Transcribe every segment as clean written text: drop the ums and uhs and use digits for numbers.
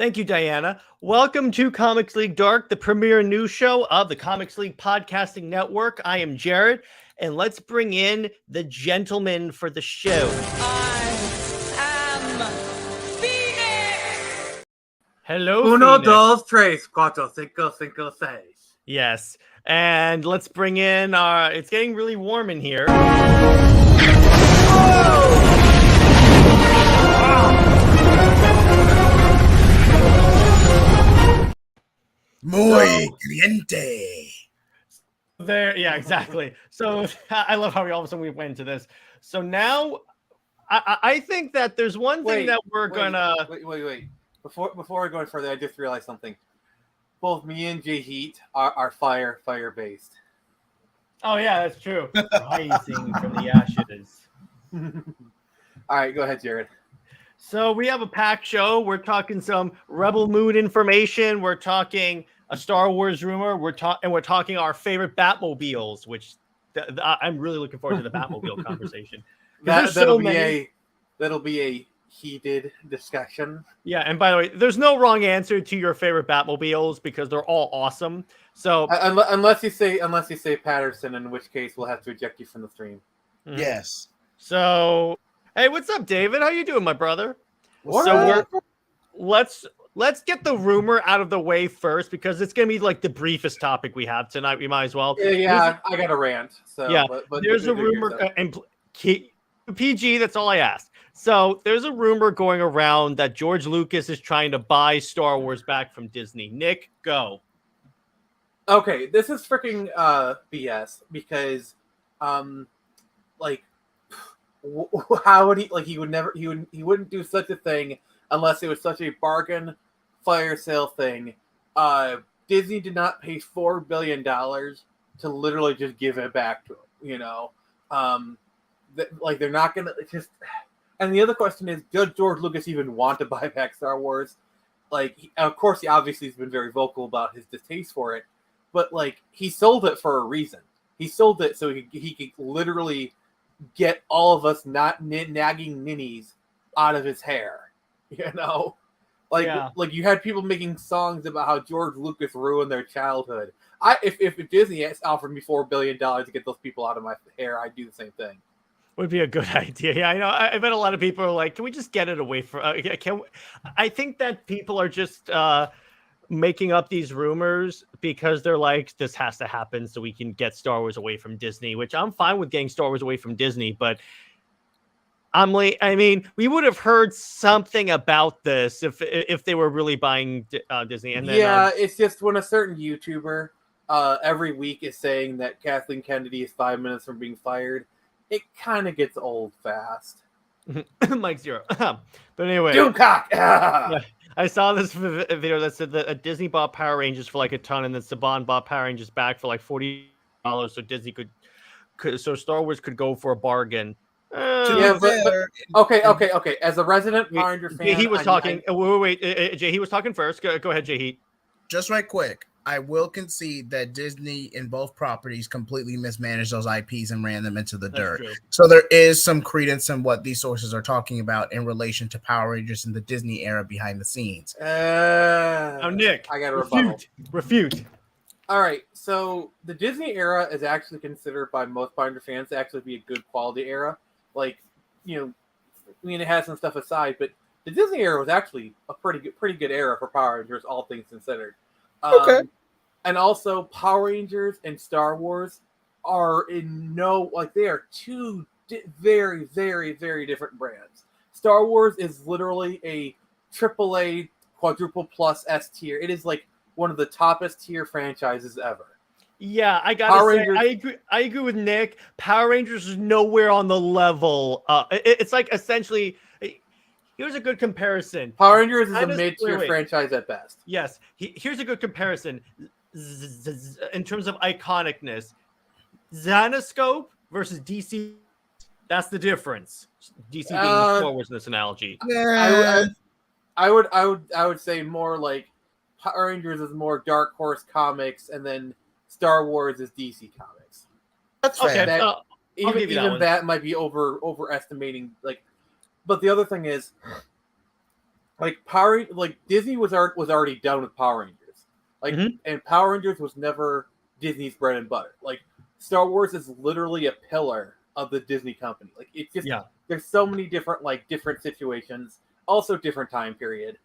Thank you, Diana. Welcome to Comics League Dark, the premier news show of the Comics League Podcasting Network. I am Jared, and let's bring in the gentleman for the show. I am Phoenix! Hello, Uno, Phoenix. dos, tres, cuatro, cinco, cinco, seis. Yes, and let's bring in our... It's getting really warm in here. Muy caliente. There, yeah, exactly. So I love how we all of a sudden we went into this. So now I think that there's one thing that we're gonna wait. Before I go any further, I just realized something. Both me and JJheat are fire based. Oh yeah, that's true. Rising from the ashes. All right, go ahead, Jared. So we have a packed show. We're talking some Rebel Moon information. We're talking a Star Wars rumor. We're talking our favorite Batmobiles, which I'm really looking forward to the Batmobile conversation. That'll be a heated discussion. Yeah, and by the way, there's no wrong answer to your favorite Batmobiles because they're all awesome. So unless you say Patterson, in which case we'll have to eject you from the stream. Mm-hmm. Yes. So hey, what's up, David? How you doing, my brother? Let's get the rumor out of the way first because it's gonna be like the briefest topic we have tonight. We might as well. Yeah, I got a rant. So yeah, but there's a rumor and PG. That's all I asked. So there's a rumor going around that George Lucas is trying to buy Star Wars back from Disney. Nick, go. Okay, this is freaking BS because, like, how would he wouldn't do such a thing unless it was such a bargain fire sale thing. Disney did not pay $4 billion to literally just give it back to him. You know, they're not gonna just. And the other question is, does George Lucas even want to buy back Star Wars? Like, of course, he obviously has been very vocal about his distaste for it, but like, he sold it for a reason. He sold it so he could literally get all of us not nagging ninnies out of his hair. You know, like you had people making songs about how George Lucas ruined their childhood. If Disney offered me $4 billion to get those people out of my hair, I'd do the same thing. Would be a good idea. Yeah, I know. I bet a lot of people are like, "Can we just get it away from?" I think that people are just making up these rumors because they're like, "This has to happen so we can get Star Wars away from Disney." Which I'm fine with getting Star Wars away from Disney, but I'm like, I mean, we would have heard something about this if they were really buying Disney. And then, it's just when a certain YouTuber every week is saying that Kathleen Kennedy is 5 minutes from being fired. It kind of gets old fast. Mike Zero. But anyway. Doomcock! Yeah, I saw this video that said that Disney bought Power Rangers for like a ton, and then Saban bought Power Rangers back for like $40, so Disney so Star Wars could go for a bargain. Okay. As a resident Power Ranger fan, he was talking. Wait, Jay, he was talking first. Go ahead, JJheat. Just right quick. I will concede that Disney in both properties completely mismanaged those IPs and ran them into the dirt. True. So there is some credence in what these sources are talking about in relation to Power Rangers in the Disney era behind the scenes. Now, Nick, I got to refute. All right, so the Disney era is actually considered by most Power Ranger fans to actually be a good quality era. Like, you know, I mean, it has some stuff aside, but the Disney era was actually a pretty good era for Power Rangers, all things considered. Okay. And also, Power Rangers and Star Wars are they are two very, very, very different brands. Star Wars is literally a AAA quadruple plus S tier. It is like one of the toppest tier franchises ever. Yeah, I gotta say, I agree with Nick. Power Rangers is nowhere on the level. It's like essentially. Here's a good comparison. Power Rangers is a mid-tier franchise at best. Yes. Here's a good comparison in terms of iconicness. Xanoscope versus DC. That's the difference. DC being Star Wars in this analogy. Yeah. I would say more like Power Rangers is more Dark Horse Comics, and then Star Wars is DC Comics. That's fair. Okay. Even that might be overestimating like. But the other thing is, Disney was already done with Power Rangers, and Power Rangers was never Disney's bread and butter. Like Star Wars is literally a pillar of the Disney company. Like it's just there's so many different situations, also different time period.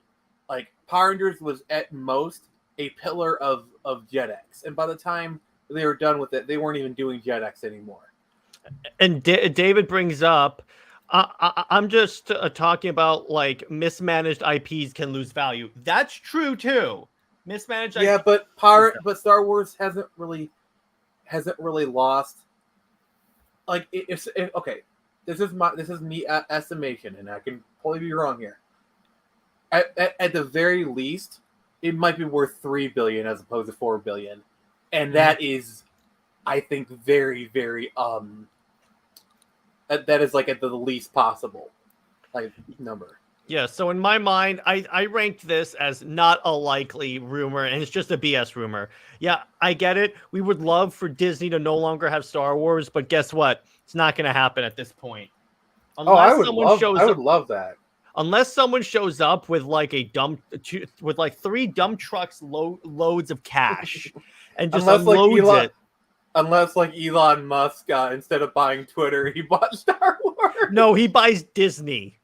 Like Power Rangers was at most a pillar of JetX, and by the time they were done with it, they weren't even doing JetX anymore. And David brings up, I'm just talking about like mismanaged IPs can lose value. That's true too. Mismanaged. Yeah, but Star Wars hasn't really lost. Like okay, this is me estimation, and I can probably be wrong here. At the very least, it might be worth $3 billion as opposed to $4 billion, and that is, I think, very, very that is like at the least possible number. Yeah, so in my mind, I ranked this as not a likely rumor, and it's just a BS rumor. Yeah, I get it. We would love for Disney to no longer have Star Wars, but guess what? It's not going to happen at this point. I would love that. Unless someone shows up with like with like 3 dump trucks loads of cash and just unloads it. Unless like Elon Musk, instead of buying Twitter, he bought Star Wars. No, he buys Disney.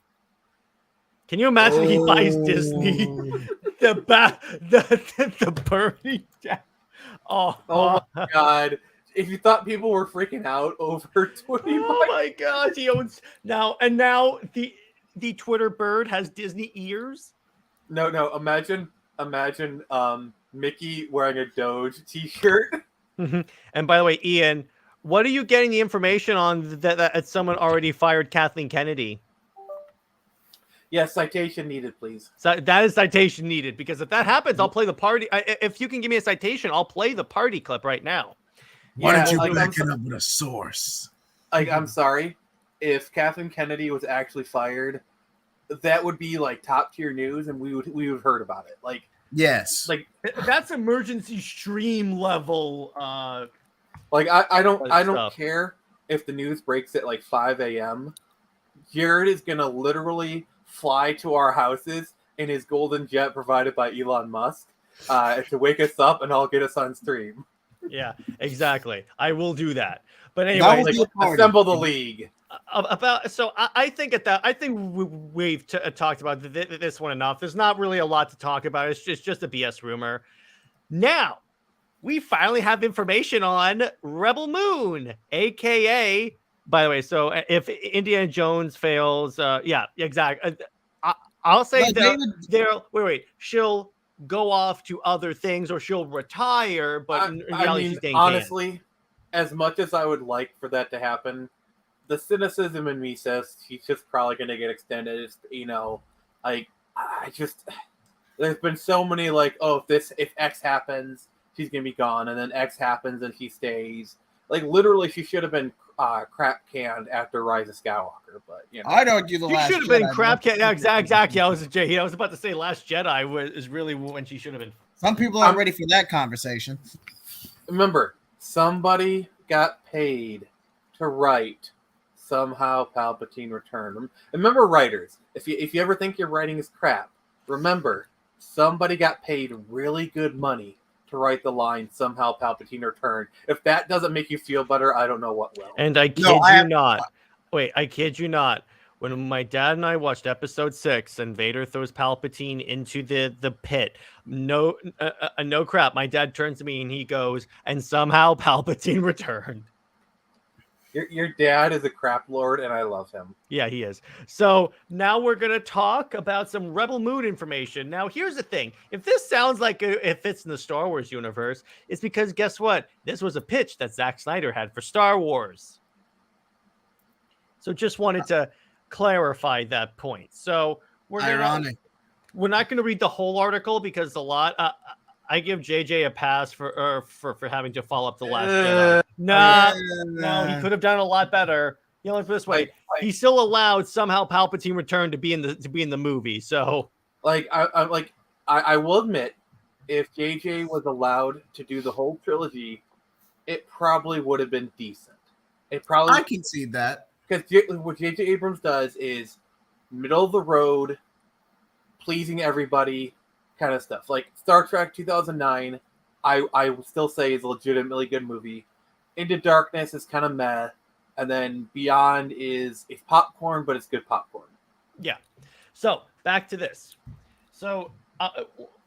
Can you imagine he buys Disney? the burning down. Oh my god. If you thought people were freaking out over Twitter. Oh my god, he owns now the Twitter bird has Disney ears. No, imagine Mickey wearing a Doge t-shirt. And by the way, Ian, what are you getting the information on that someone already fired Kathleen Kennedy? Yes, citation needed, please. So that is citation needed, because if that happens, I'll play the party. If you can give me a citation, I'll play the party clip right now. Why don't you back it up with a source? I'm sorry. If Kathleen Kennedy was actually fired, that would be like top tier news, and we would have heard about it. Like, yes, like that's emergency stream level. Like I don't care if the news breaks at like 5 a.m. Jared is gonna literally fly to our houses in his golden jet provided by Elon Musk to wake us up, and I'll get us on stream. Yeah, exactly. I will do that. But anyway, assemble the league. I think we've talked about this one enough. There's not really a lot to talk about. It's just a BS rumor. Now, we finally have information on Rebel Moon, aka. By the way, so if Indiana Jones fails, yeah, exactly. I'll say wait. She'll go off to other things, or she'll retire. But in reality, she's staying honestly, as much as I would like for that to happen, the cynicism in me says she's just probably going to get extended. It's, there's been so many if X happens, she's going to be gone, and then X happens and she stays. Like literally, she should have been crap canned after Rise of Skywalker, but I'd argue the last. She should have been crap canned. Exactly. I was about to say Last Jedi is really when she should have been. Some people aren't ready for that conversation. Remember, somebody got paid to write Somehow Palpatine Returned. Remember, writers, if you ever think your writing is crap, remember somebody got paid really good money to write the line "Somehow Palpatine Returned." If that doesn't make you feel better, I don't know what will. And I kid you not. Wait, I kid you not. When my dad and I watched Episode 6 and Vader throws Palpatine into the pit, no crap. My dad turns to me and he goes, "And somehow Palpatine returned." Your dad is a crap lord, and I love him. Yeah, he is. So now we're going to talk about some Rebel Moon information. Now, here's the thing. If this sounds like it fits in the Star Wars universe, it's because, guess what? This was a pitch that Zack Snyder had for Star Wars. So just wanted to clarify that point. So we're not going to read the whole article because a lot... I give JJ a pass for having to follow up the Last Jedi. No, he could have done a lot better. Look this way: he still allowed somehow Palpatine Returned to be in the movie. So, I will admit, if JJ was allowed to do the whole trilogy, it probably would have been decent. I can see that, because what JJ Abrams does is middle of the road pleasing everybody kind of stuff. Like Star Trek 2009, I would still say is a legitimately good movie. Into Darkness is kind of meh, and then Beyond is it's popcorn, but it's good popcorn. Yeah. So back to this. So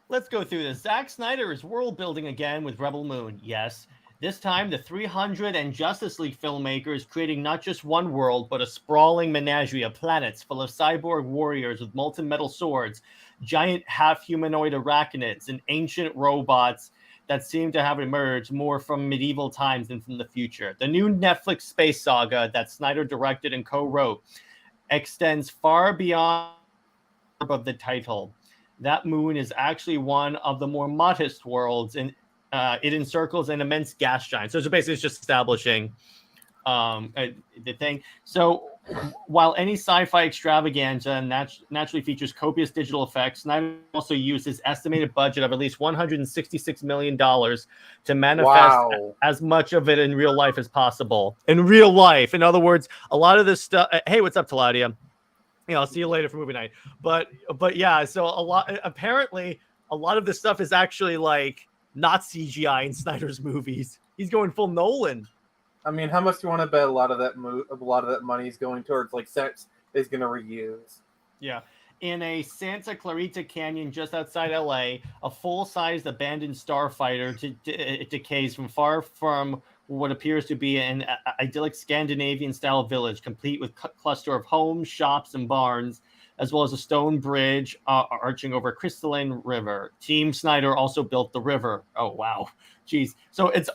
let's go through this. Zack Snyder is world building again with Rebel Moon. Yes. This time, the 300 and Justice League filmmakers creating not just one world, but a sprawling menagerie of planets full of cyborg warriors with molten metal swords, giant half-humanoid arachnids, and ancient robots that seem to have emerged more from medieval times than from the future. The new Netflix space saga that Snyder directed and co-wrote extends far beyond of the title. That moon is actually one of the more modest worlds, and it encircles an immense gas giant. So basically, it's just establishing the thing. So while any sci-fi extravaganza naturally features copious digital effects, Snyder also used his estimated budget of at least $166 million to manifest as much of it in real life as possible. In real life, in other words, a lot of this stuff. Hey, what's up, Taladia? I'll see you later for movie night. But yeah, so apparently a lot of this stuff is actually like not CGI in Snyder's movies. He's going full Nolan. I mean, how much do you want to bet a lot of that money is going towards like sets is going to reuse? Yeah. In a Santa Clarita Canyon just outside LA, a full-sized abandoned starfighter decays from far from what appears to be an idyllic Scandinavian-style village, complete with a cluster of homes, shops, and barns, as well as a stone bridge arching over a crystalline river. Team Snyder also built the river. Oh, wow. Jeez. So it's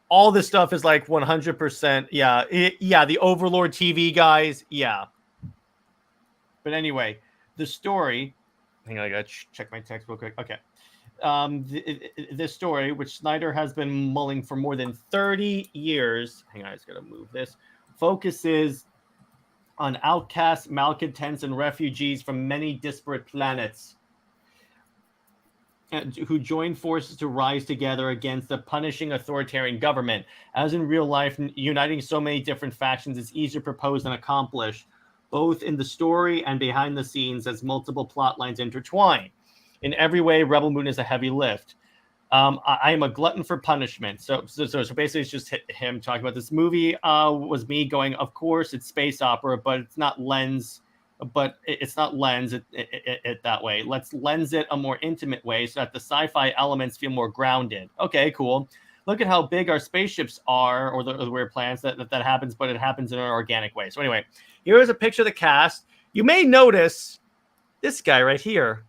all this stuff is like 100%. Yeah. The Overlord TV guys. Yeah. But anyway, the story. Hang on, I gotta check my text real quick. Okay. This story, which Snyder has been mulling for more than 30 years. Hang on, I just gotta move this. Focuses on outcasts, malcontents, and refugees from many disparate planets who join forces to rise together against the punishing authoritarian government. As in real life, uniting so many different factions is easier proposed than accomplished, both in the story and behind the scenes as multiple plot lines intertwine. In every way, Rebel Moon is a heavy lift. I am a glutton for punishment. So basically, it's just him talking about this movie. Was me going, of course, it's space opera, but it's not lens. But it's not lens it that way. Let's lens it a more intimate way so that the sci-fi elements feel more grounded. Okay, cool. Look at how big our spaceships are, or the weird planets that happens, but it happens in an organic way. So anyway, here is a picture of the cast. You may notice this guy right here.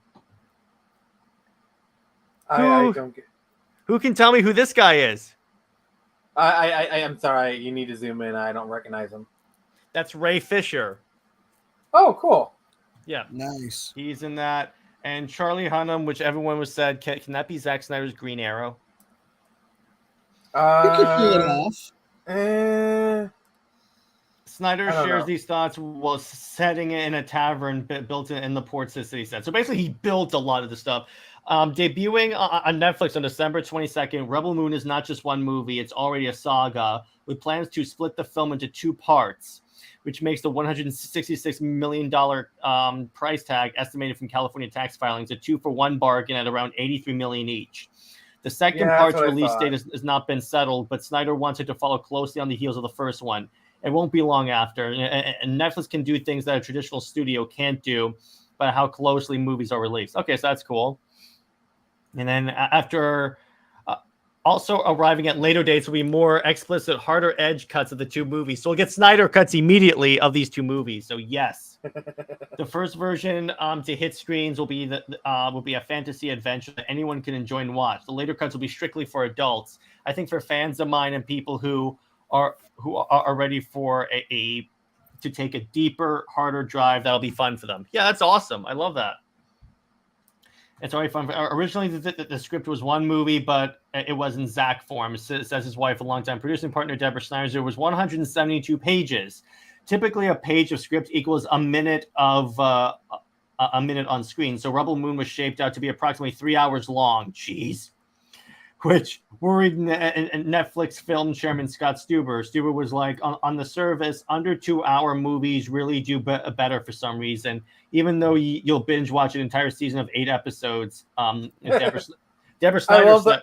I don't get. Who can tell me who this guy is? I'm sorry. You need to zoom in. I don't recognize him. That's Ray Fisher. Oh, cool. Yeah. Nice. He's in that. And Charlie Hunnam, which everyone was said, can that be Zack Snyder's Green Arrow? You could pull it off. Snyder shares these thoughts while setting it in a tavern built in the Port City set. So basically, he built a lot of the stuff. Debuting on Netflix on December 22nd, Rebel Moon is not just one movie. It's already a saga with plans to split the film into two parts, which makes the $166 million price tag estimated from California tax filings a 2-for-1 bargain at around $83 million each. The second part's release date has not been settled, but Snyder wants it to follow closely on the heels of the first one. It won't be long after. And Netflix can do things that a traditional studio can't do by how closely movies are released. Okay, so that's cool. And then after also arriving at later dates will be more explicit, harder edge cuts of the two movies. So we'll get Snyder cuts immediately of these two movies. So yes, the first version to hit screens will be a fantasy adventure that anyone can enjoy and watch. The later cuts will be strictly for adults. I think for fans of mine and people who are ready for to take a deeper, harder drive, that'll be fun for them. Yeah, that's awesome. I love that. It's already fun. Originally, the script was one movie, but it was in Zack form. Says his wife, a longtime producing partner, Deborah Snyder. It was 172 pages. Typically, a page of script equals a minute of a minute on screen. So Rebel Moon was shaped out to be approximately 3 hours long. Jeez. which worried Netflix film chairman Scott Stuber. Stuber was like, on the surface, under 2-hour movies really do better for some reason, even though you'll binge watch an entire season of 8 episodes. Deborah Snyder said.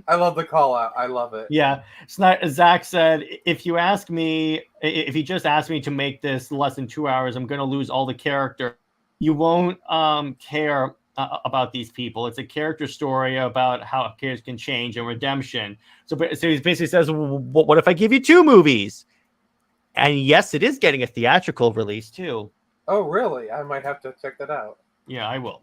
I love the call out. I love it. Yeah. Zach said, if he just asked me to make this less than 2 hours, I'm going to lose all the character. You won't care about these people. It's a character story about how characters can change and redemption. So he basically says, what if I give you 2 movies? And yes, it is getting a theatrical release too. Oh, really? I might have to check that out. Yeah, I will.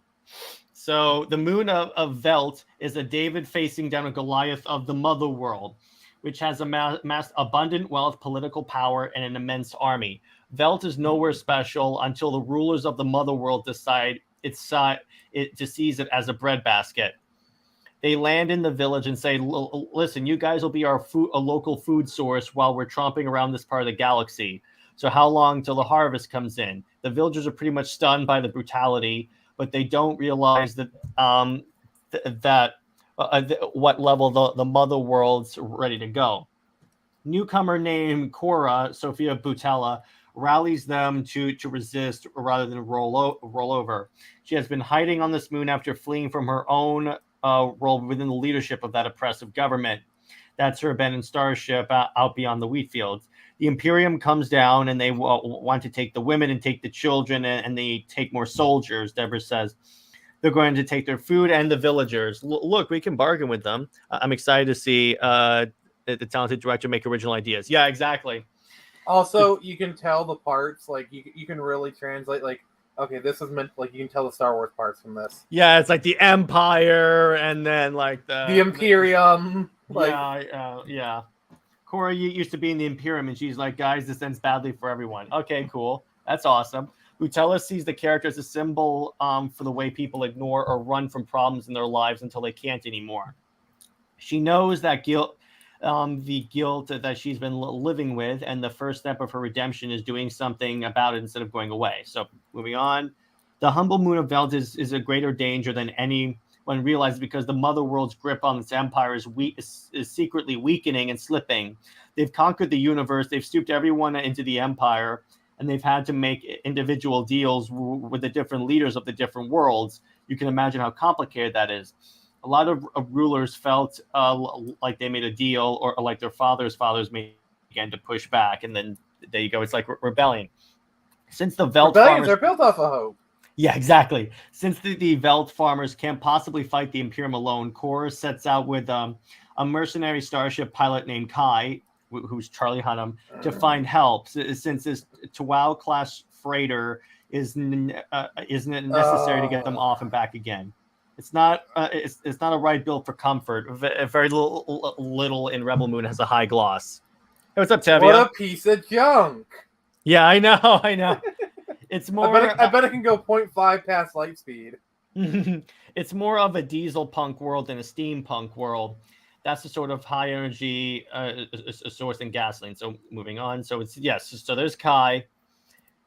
So the moon of Velt is a David facing down a Goliath of the mother world, which has amassed abundant wealth, political power, and an immense army. Velt is nowhere special until the rulers of the mother world decide to seize it as a breadbasket. They land in the village and say, listen, you guys will be a local food source while we're tromping around this part of the galaxy. So how long till the harvest comes in? The villagers are pretty much stunned by the brutality, but they don't realize that what level the mother world's ready to go. Newcomer named Cora, Sophia Butella, rallies them to resist rather than roll over. She has been hiding on this moon after fleeing from her own role within the leadership of that oppressive government. That's her abandoned starship out beyond the wheat fields. The Imperium comes down and they want to take the women and take the children and they take more soldiers. Deborah says they're going to take their food and the villagers. Look, we can bargain with them. I'm excited to see the talented director make original ideas. Yeah, exactly. Also, you can tell the parts, like you can really translate, like, okay, this is meant, like, you can tell the Star Wars parts from this. Yeah, it's like the Empire and then like the Imperium. Yeah. Cora used to be in the Imperium and she's like, guys, this ends badly for everyone. Okay, cool. That's awesome. Butella sees the character as a symbol for the way people ignore or run from problems in their lives until they can't anymore. She knows that the guilt that she's been living with, and the first step of her redemption is doing something about it instead of going away. So moving on, the humble moon of Velt is a greater danger than anyone realizes because the mother world's grip on its empire is secretly weakening and slipping. They've conquered the universe, they've stooped everyone into the empire, and they've had to make individual deals with the different leaders of the different worlds. You can imagine how complicated that is. A lot of rulers felt like they made a deal or like their fathers began to push back. And then there you go. It's like rebellion. Since the Velt Rebellions are built off of hope. Yeah, exactly. Since the Velt farmers can't possibly fight the Imperium alone, Cora sets out with a mercenary starship pilot named Kai, who's Charlie Hunnam, to find help. Since this Tawau-class freighter isn't necessary to get them off and back again. It's not a ride built for comfort. Very little in Rebel Moon has a high gloss. Hey, what's up, Tevia? What a piece of junk. Yeah, I know. It's more. I bet it can go 0.5 past light speed. It's more of a diesel punk world than a steampunk world. That's the sort of high energy source in gasoline. So moving on. So So there's Kai,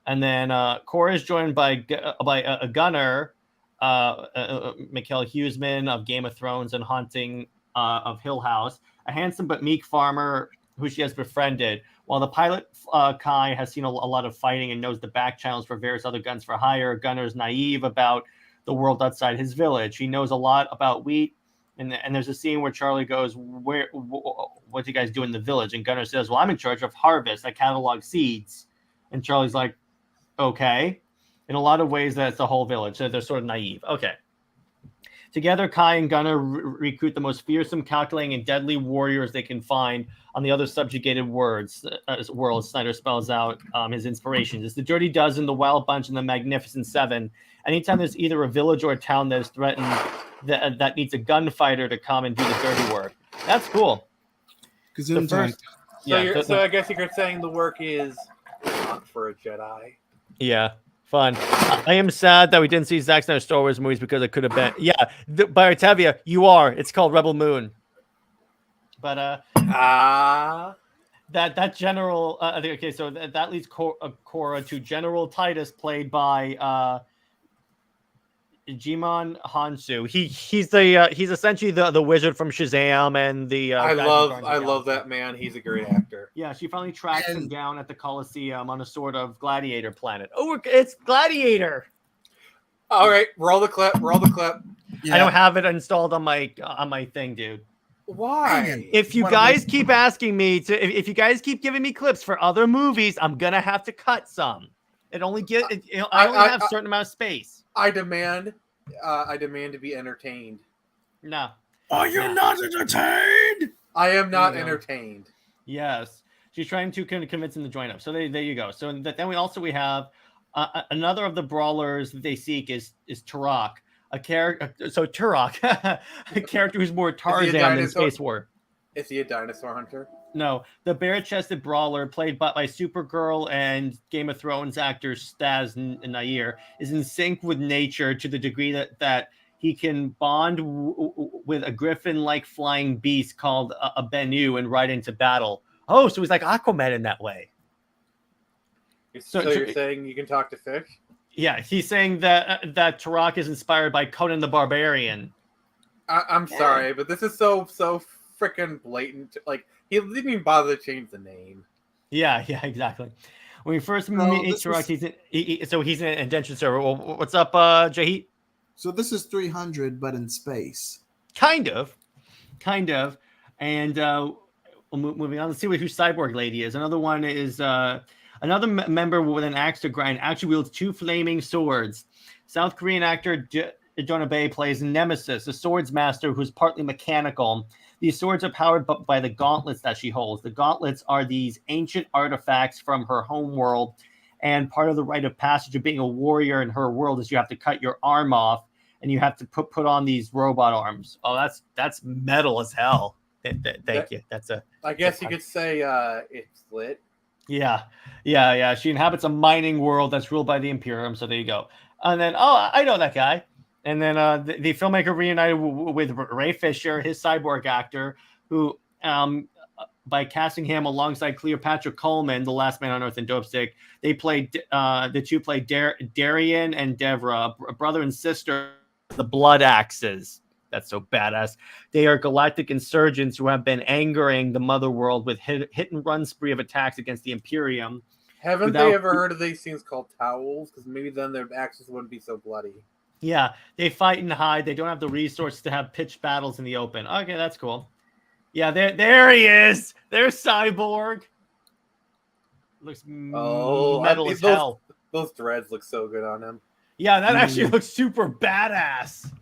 and then Cora is joined by a gunner. Mikhail Huseman of Game of Thrones and Haunting of Hill House, a handsome but meek farmer who she has befriended. While the pilot Kai has seen a lot of fighting and knows the back channels for various other guns for hire, Gunner's naive about the world outside his village. He knows a lot about wheat, and there's a scene where Charlie goes, what do you guys do in the village? And Gunner says, well, I'm in charge of harvest. I catalog seeds. And Charlie's like, okay. In a lot of ways, that's the whole village. So they're sort of naive. Okay. Together, Kai and Gunner recruit the most fearsome, calculating, and deadly warriors they can find on the other subjugated worlds. Snyder spells out his inspirations. It's the Dirty Dozen, the Wild Bunch, and the Magnificent Seven. Anytime there's either a village or a town that is threatened that needs a gunfighter to come and do the dirty work. That's cool. So I guess you're saying the work is not for a Jedi. Yeah. Fun. I am sad that we didn't see Zack Snyder Star Wars movies because it could have been. Yeah, by Tevia, you are. It's called Rebel Moon. But that general. Okay, so that leads Cora to General Titus, played by Jimon Hansu. He's essentially the wizard from Shazam and the. I guy from love Guardians of the Galaxy. that man. He's a great actor. Yeah, she finally tracks him down at the Coliseum on a sort of gladiator planet. Oh, it's Gladiator. All right, roll the clip. Yeah. I don't have it installed on my thing, dude. Why? If you guys keep asking me to, if you guys keep giving me clips for other movies, I'm gonna have to cut some. I only have a certain amount of space. I demand to be entertained. No. Are you not entertained? I am not entertained. Yes, she's trying to convince him to join up. So there you go. So then we have another of the brawlers that they seek is Turok, a character. So Turok, a character who's more Tarzan than Space War. Is he a dinosaur hunter? No, the bare-chested brawler played by Supergirl and Game of Thrones actor Staz Nair is in sync with nature to the degree that he can bond with a griffin-like flying beast called a Bennu and ride into battle. Oh, so he's like Aquaman in that way. So you're saying you can talk to fish? Yeah, he's saying that Turok is inspired by Conan the Barbarian. I'm sorry, but this is so freaking blatant. Like, he didn't even bother to change the name. Yeah, exactly. When we first meet Turok, he's an indentured server. Well, what's up, JJheat? So this is 300, but in space. Kind of. And moving on, let's see who Cyborg Lady is. Another one is another member with an axe to grind. Actually wields 2 flaming swords. South Korean actor Jonah Bae plays Nemesis, a swords master who's partly mechanical. These swords are powered by the gauntlets that she holds. The gauntlets are these ancient artifacts from her home world. And part of the rite of passage of being a warrior in her world is you have to cut your arm off and you have to put on these robot arms. Oh, that's metal as hell. Thank you. I guess you could say it's lit. Yeah. She inhabits a mining world that's ruled by the Imperium. So there you go. And then, I know that guy. And then the filmmaker reunited with Ray Fisher, his cyborg actor, who by casting him alongside Cleopatra Coleman, the last man on Earth in Dopesick, the two played Darian and Devra, a brother and sister, the Blood Axes. That's so badass. They are galactic insurgents who have been angering the mother world with hit and run spree of attacks against the Imperium. Haven't they ever heard of these things called towels? Because maybe then their axes wouldn't be so bloody. Yeah, they fight and hide. They don't have the resources to have pitched battles in the open. Okay, that's cool. Yeah, there he is. There's Cyborg. Looks metal as hell. Those dreads look so good on him. Yeah, that actually looks super badass.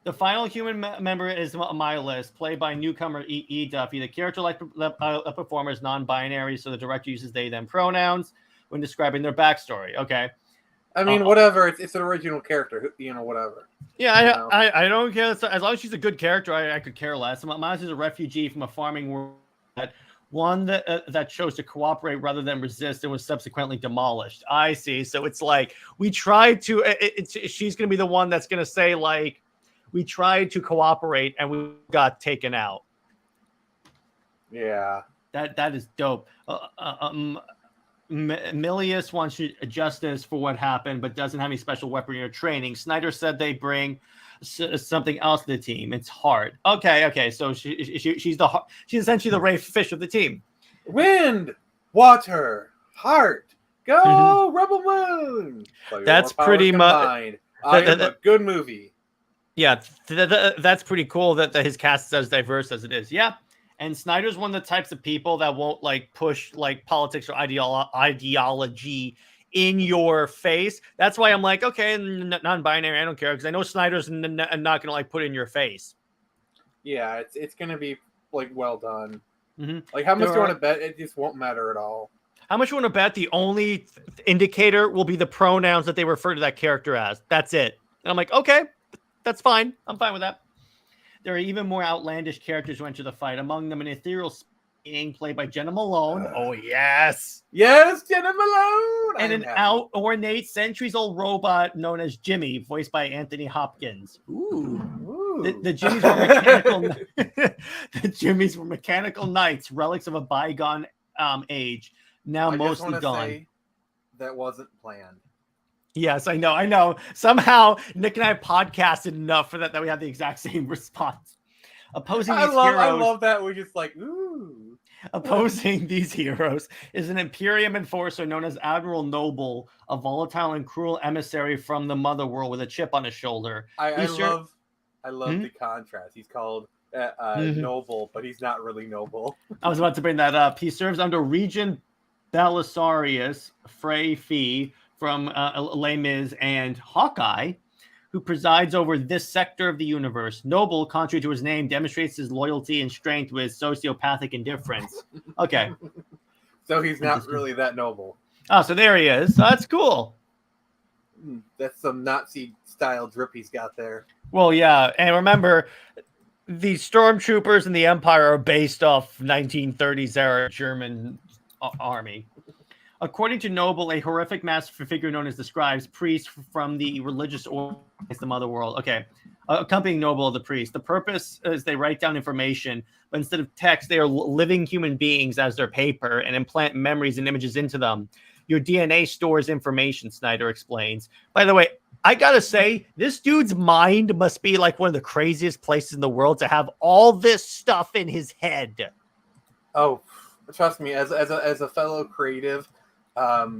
The final human member is Miles, played by newcomer E. Duffy. The character performer is non-binary, so the director uses they/them pronouns when describing their backstory. Okay. I mean, whatever. It's an original character. Whatever. Yeah, I don't care. As long as she's a good character, I could care less. Miles is a refugee from a farming world that chose to cooperate rather than resist and was subsequently demolished. I see. So it's like we tried to. She's going to be the one that's going to say like, we tried to cooperate and we got taken out. Yeah, that is dope. Milius wants justice for what happened, but doesn't have any special weaponry or training. Snyder said they bring something else to the team. It's hard. Okay. So she's essentially the Ray Fish of the team. Wind, water, heart, go Rebel Moon. So that's pretty much a good movie. Yeah, that's pretty cool that his cast is as diverse as it is. Yeah. And Snyder's one of the types of people that won't like push like politics or ideology in your face. That's why I'm like, okay, non-binary, I don't care, because I know Snyder's not going to like put it in your face. Yeah, it's going to be like well done. Mm-hmm. Like how much do you want to bet? It just won't matter at all. How much you want to bet? The only indicator will be the pronouns that they refer to that character as. That's it. And I'm like, okay, that's fine. I'm fine with that. There are even more outlandish characters who enter the fight. Among them, an ethereal being played by Jenna Malone. Oh, yes. Yes, Jenna Malone. And an ornate, centuries-old robot known as Jimmy, voiced by Anthony Hopkins. Ooh. The Jimmys were mechanical. The Jimmys were mechanical knights, relics of a bygone age, now mostly gone. That wasn't planned. Yes, I know. Somehow Nick and I podcasted enough for that we have the exact same response. Opposing these heroes. I love that. We're just like, ooh. Opposing these heroes is an Imperium enforcer known as Admiral Noble, a volatile and cruel emissary from the Mother World with a chip on his shoulder. I love the contrast. He's called Mhm. Noble, but he's not really noble. I was about to bring that up. He serves under Regent Belisarius Frey Fee from Les Mis and Hawkeye, who presides over this sector of the universe. Noble, contrary to his name, demonstrates his loyalty and strength with sociopathic indifference. Okay. So he's not really that noble. Oh, so there he is. That's cool. That's some Nazi-style drip he's got there. Well, yeah. And remember, the stormtroopers and the Empire are based off 1930s era German army. According to Noble, a horrific mass figure known as the Scribes, priests from the religious order against the Mother World. Okay. Accompanying Noble, the priest. The purpose is they write down information, but instead of text, they are living human beings as their paper and implant memories and images into them. Your DNA stores information, Snyder explains. By the way, I gotta say, this dude's mind must be like one of the craziest places in the world to have all this stuff in his head. Oh, trust me, as a fellow creative,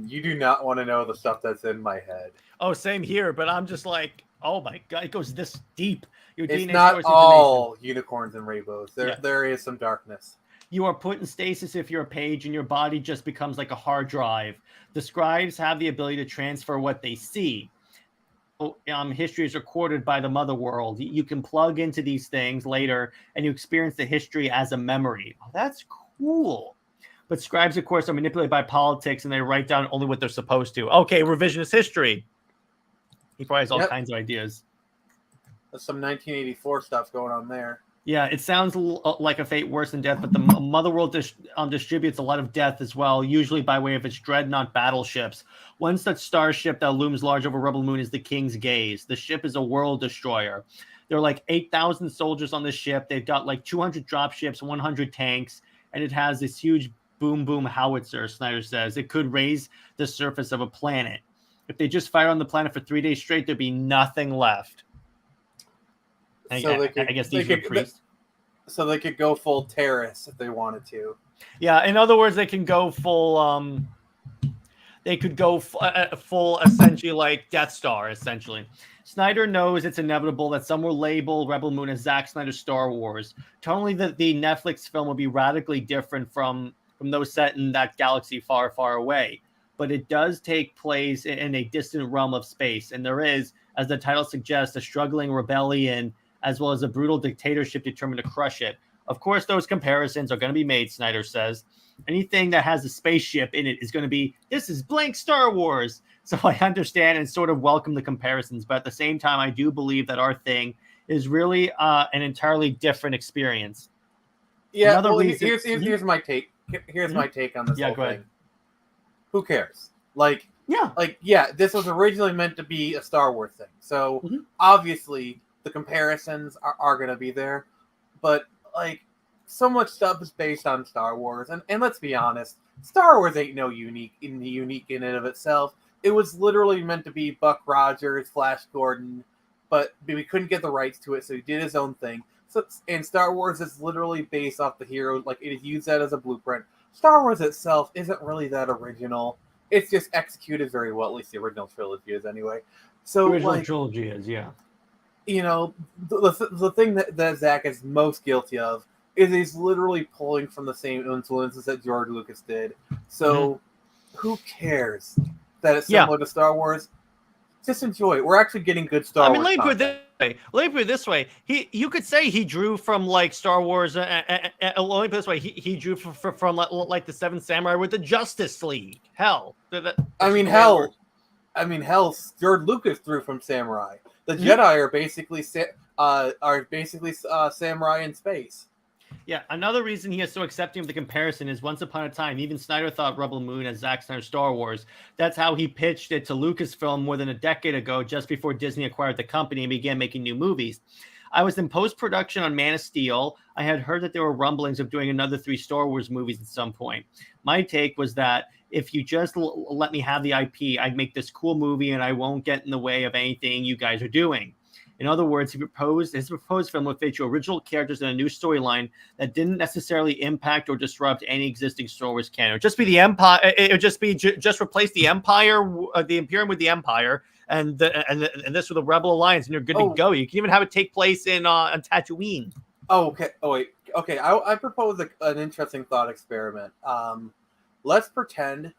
you do not want to know the stuff that's in my head. Oh, same here, but I'm just like, oh my god, it goes this deep. Your It's DNA not stores all unicorns and rainbows. Yeah. There is some darkness. You are put in stasis if you're a page, and your body just becomes like a hard drive. The Scribes have the ability to transfer what they see. History is recorded by the Mother World. You can plug into these things later, and you experience the history as a memory. Oh, that's cool. But Scribes, of course, are manipulated by politics, and they write down only what they're supposed to. Okay, revisionist history. He probably has all kinds of ideas. There's some 1984 stuff going on there. Yeah, it sounds like a fate worse than death, but the Mother World distributes a lot of death as well, usually by way of its dreadnought battleships. One such starship that looms large over Rebel Moon is the King's Gaze. The ship is a world destroyer. There are like 8,000 soldiers on the ship. They've got like 200 dropships, 100 tanks, and it has this huge boom howitzer, Snyder says. It could raise the surface of a planet. If they just fire on the planet for 3 days straight, there'd be nothing left. I guess these are priests. So they could go full terrorist if they wanted to. Yeah, in other words, they can go full. They could go full, essentially like Death Star. Essentially, Snyder knows it's inevitable that some will label Rebel Moon as Zack Snyder's Star Wars. Totally, the Netflix film will be radically different from those set in that galaxy far, far away. But it does take place in a distant realm of space, and there is, as the title suggests, a struggling rebellion, as well as a brutal dictatorship determined to crush it. Of course, those comparisons are going to be made, Snyder says. Anything that has a spaceship in it is going to be, this is blank Star Wars. So I understand and sort of welcome the comparisons, but at the same time, I do believe that our thing is really an entirely different experience. Yeah, here's my take. Here's my take on this whole go ahead. thing. Who cares? This was originally meant to be a Star Wars thing. So obviously the comparisons are going to be there, but like so much stuff is based on Star Wars, and let's be honest, Star Wars ain't no unique in and of itself. It was literally meant to be Buck Rogers, Flash Gordon, but we couldn't get the rights to it, so he did his own thing. So, and Star Wars is literally based off the hero, like it is used that as a blueprint. Star Wars itself isn't really that original. It's just executed very well, at least the original trilogy is anyway. So The original trilogy is, yeah. You know, the thing that Zack is most guilty of is he's literally pulling from the same influences that George Lucas did. So who cares that it's similar to Star Wars? Just enjoy it. We're actually getting good Star Wars. Let me put it this way. You could say he drew from like Star Wars. Let me put it this way. He drew from like the Seven Samurai with the Justice League. Hell. George Lucas drew from Samurai. The Jedi are basically samurai in space. Yeah, another reason he is so accepting of the comparison is once upon a time, even Snyder thought Rebel Moon as Zack Snyder's Star Wars. That's how he pitched it to Lucasfilm more than a decade ago, just before Disney acquired the company and began making new movies. I was in post-production on Man of Steel. I had heard that there were rumblings of doing another 3 Star Wars movies at some point. My take was that if you just let me have the IP, I'd make this cool movie and I won't get in the way of anything you guys are doing. In other words, his proposed film would feature original characters in a new storyline that didn't necessarily impact or disrupt any existing Star Wars canon. It would just be the Empire. It would just be just replace the Empire, the Imperium with the Empire, and this with the Rebel Alliance, and you're good to go. You can even have it take place in on Tatooine. Oh, okay. Oh, wait. Okay, I propose an interesting thought experiment. Let's pretend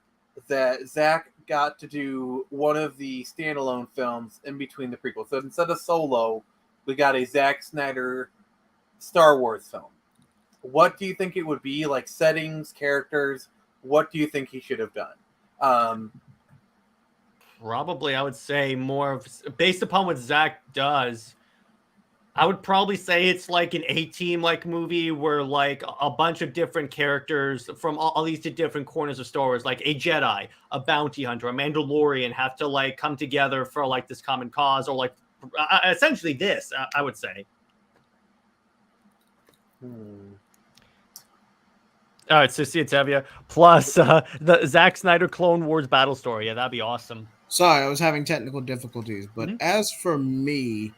that Zach got to do one of the standalone films in between the prequels. So instead of Solo, we got a Zack Snyder Star Wars film. What do you think it would be? Like settings, characters? What do you think he should have done? Probably, I would say more of, based upon what Zach does, I would probably say it's like an A-Team like movie where like a bunch of different characters from all these different corners of Star Wars, like a Jedi, a bounty hunter, a Mandalorian, have to like come together for like this common cause, or like essentially this, I would say. All right, so see, it's Tevia plus the Zack Snyder Clone Wars battle story. Yeah, that'd be awesome. Sorry, I was having technical difficulties, but as for me,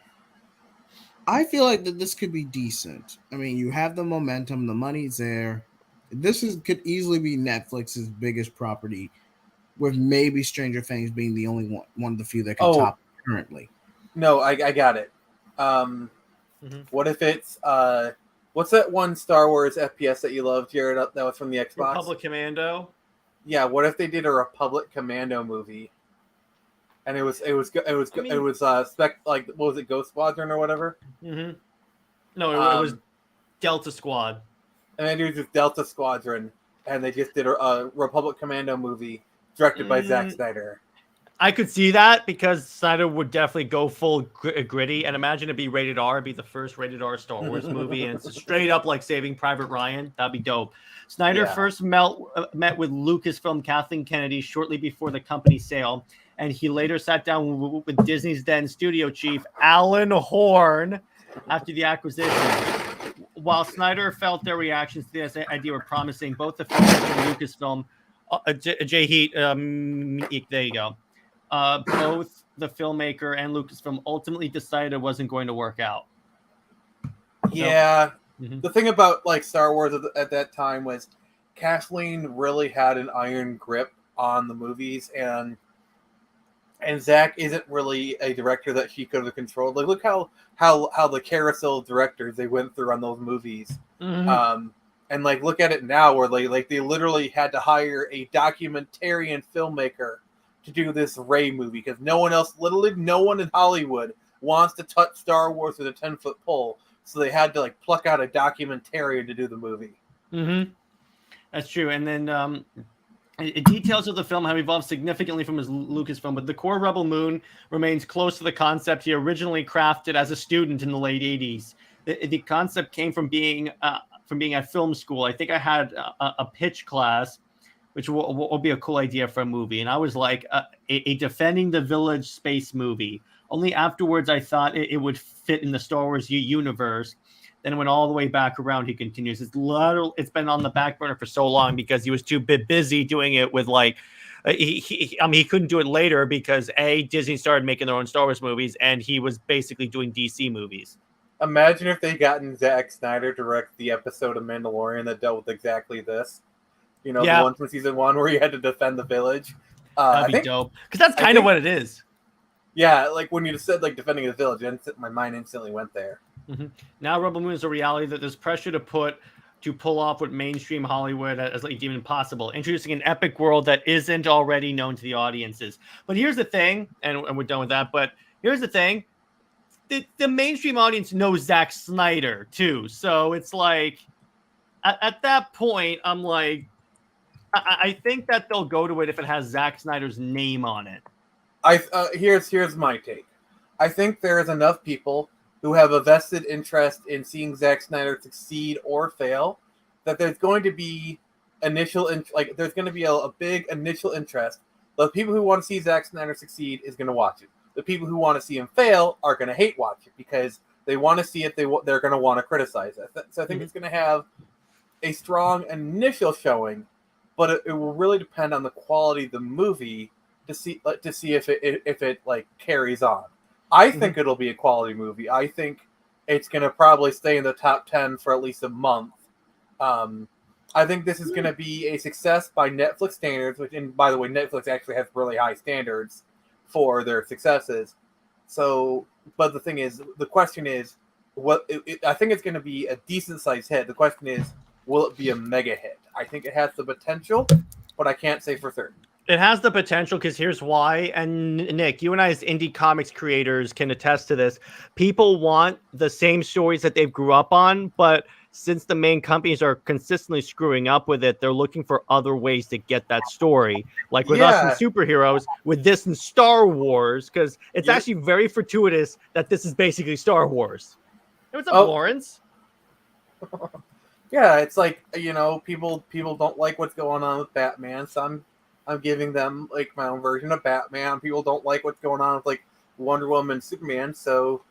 I feel like that this could be decent. I mean, you have the momentum, the money's there. Could easily be Netflix's biggest property, with maybe Stranger Things being the only one of the few that can top it currently. No, I got it. What if it's what's that one Star Wars FPS that you love, Jared? That was from the Xbox. Republic Commando. Yeah, what if they did a Republic Commando movie? And it was spec, like, what was it, Ghost Squadron or whatever? No, it was Delta Squad. And then it was Delta Squadron, and they just did a Republic Commando movie directed by Zack Snyder. I could see that because Snyder would definitely go full gritty, and imagine it'd be rated R, it'd be the first rated R Star Wars movie, and it's straight up like Saving Private Ryan. That'd be dope. Snyder first met with Lucasfilm Kathleen Kennedy shortly before the company sale, and he later sat down with Disney's then studio chief, Alan Horn, after the acquisition. While Snyder felt their reactions to this idea were promising, both the filmmaker and Lucasfilm, JJheat, there you go. Both the filmmaker and Lucasfilm ultimately decided it wasn't going to work out. Yeah. The thing about like Star Wars at that time was Kathleen really had an iron grip on the movies, and Zach isn't really a director that she could have controlled. Like, look how the carousel of directors they went through on those movies. And like, look at it now, where they literally had to hire a documentarian filmmaker to do this Rey movie because no one in Hollywood wants to touch Star Wars with a 10-foot pole. So they had to like pluck out a documentarian to do the movie. That's true. And then details of the film have evolved significantly from his Lucasfilm, but the core Rebel Moon remains close to the concept he originally crafted as a student in the late 80s. The concept came from being at film school. I think I had a pitch class, which will be a cool idea for a movie. And I was like, a Defending the Village space movie. Only afterwards I thought it would fit in the Star Wars universe. Then it went all the way back around, he continues. It's been on the back burner for so long because he was too busy doing it with like, he couldn't do it later because Disney started making their own Star Wars movies and he was basically doing DC movies. Imagine if they gotten Zack Snyder direct the episode of Mandalorian that dealt with exactly this. You know, the one from season 1 where you had to defend the village. That'd be dope. Because that's kind of what it is. Yeah, like when you said like defending the village, my mind instantly went there. Now Rebel Moon is a reality that there's pressure to pull off what mainstream Hollywood as like deemed impossible, introducing an epic world that isn't already known to the audiences. But here's the thing, and we're done with that, but here's the thing. The mainstream audience knows Zack Snyder too. So it's like at that point, I'm like, I think that they'll go to it if it has Zack Snyder's name on it. Here's my take. I think there is enough people who have a vested interest in seeing Zack Snyder succeed or fail that there's going to be there's going to be a big initial interest. The people who want to see Zack Snyder succeed is going to watch it. The people who want to see him fail are going to hate watch it because They want to see it. They're going to want to criticize it. So I think it's going to have a strong initial showing, but it will really depend on the quality of the movie to see if it like carries on. I think it'll be a quality movie. I think it's going to probably stay in the top 10 for at least a month. I think this is going to be a success by Netflix standards, which, and by the way, Netflix actually has really high standards for their successes. So, but the thing is, the question is, I think it's going to be a decent sized hit. The question is, will it be a mega hit? I think it has the potential, but I can't say for certain. It has the potential because here's why. And Nick, you and I as indie comics creators can attest to this. People want the same stories that they grew up on, but since the main companies are consistently screwing up with it, they're looking for other ways to get that story. Like with us and superheroes, with this and Star Wars, because it's actually very fortuitous that this is basically Star Wars. Hey, what's up, Lawrence? Yeah, it's like, people don't like what's going on with Batman, so I'm giving them like my own version of Batman. People don't like what's going on with like Wonder Woman and Superman, so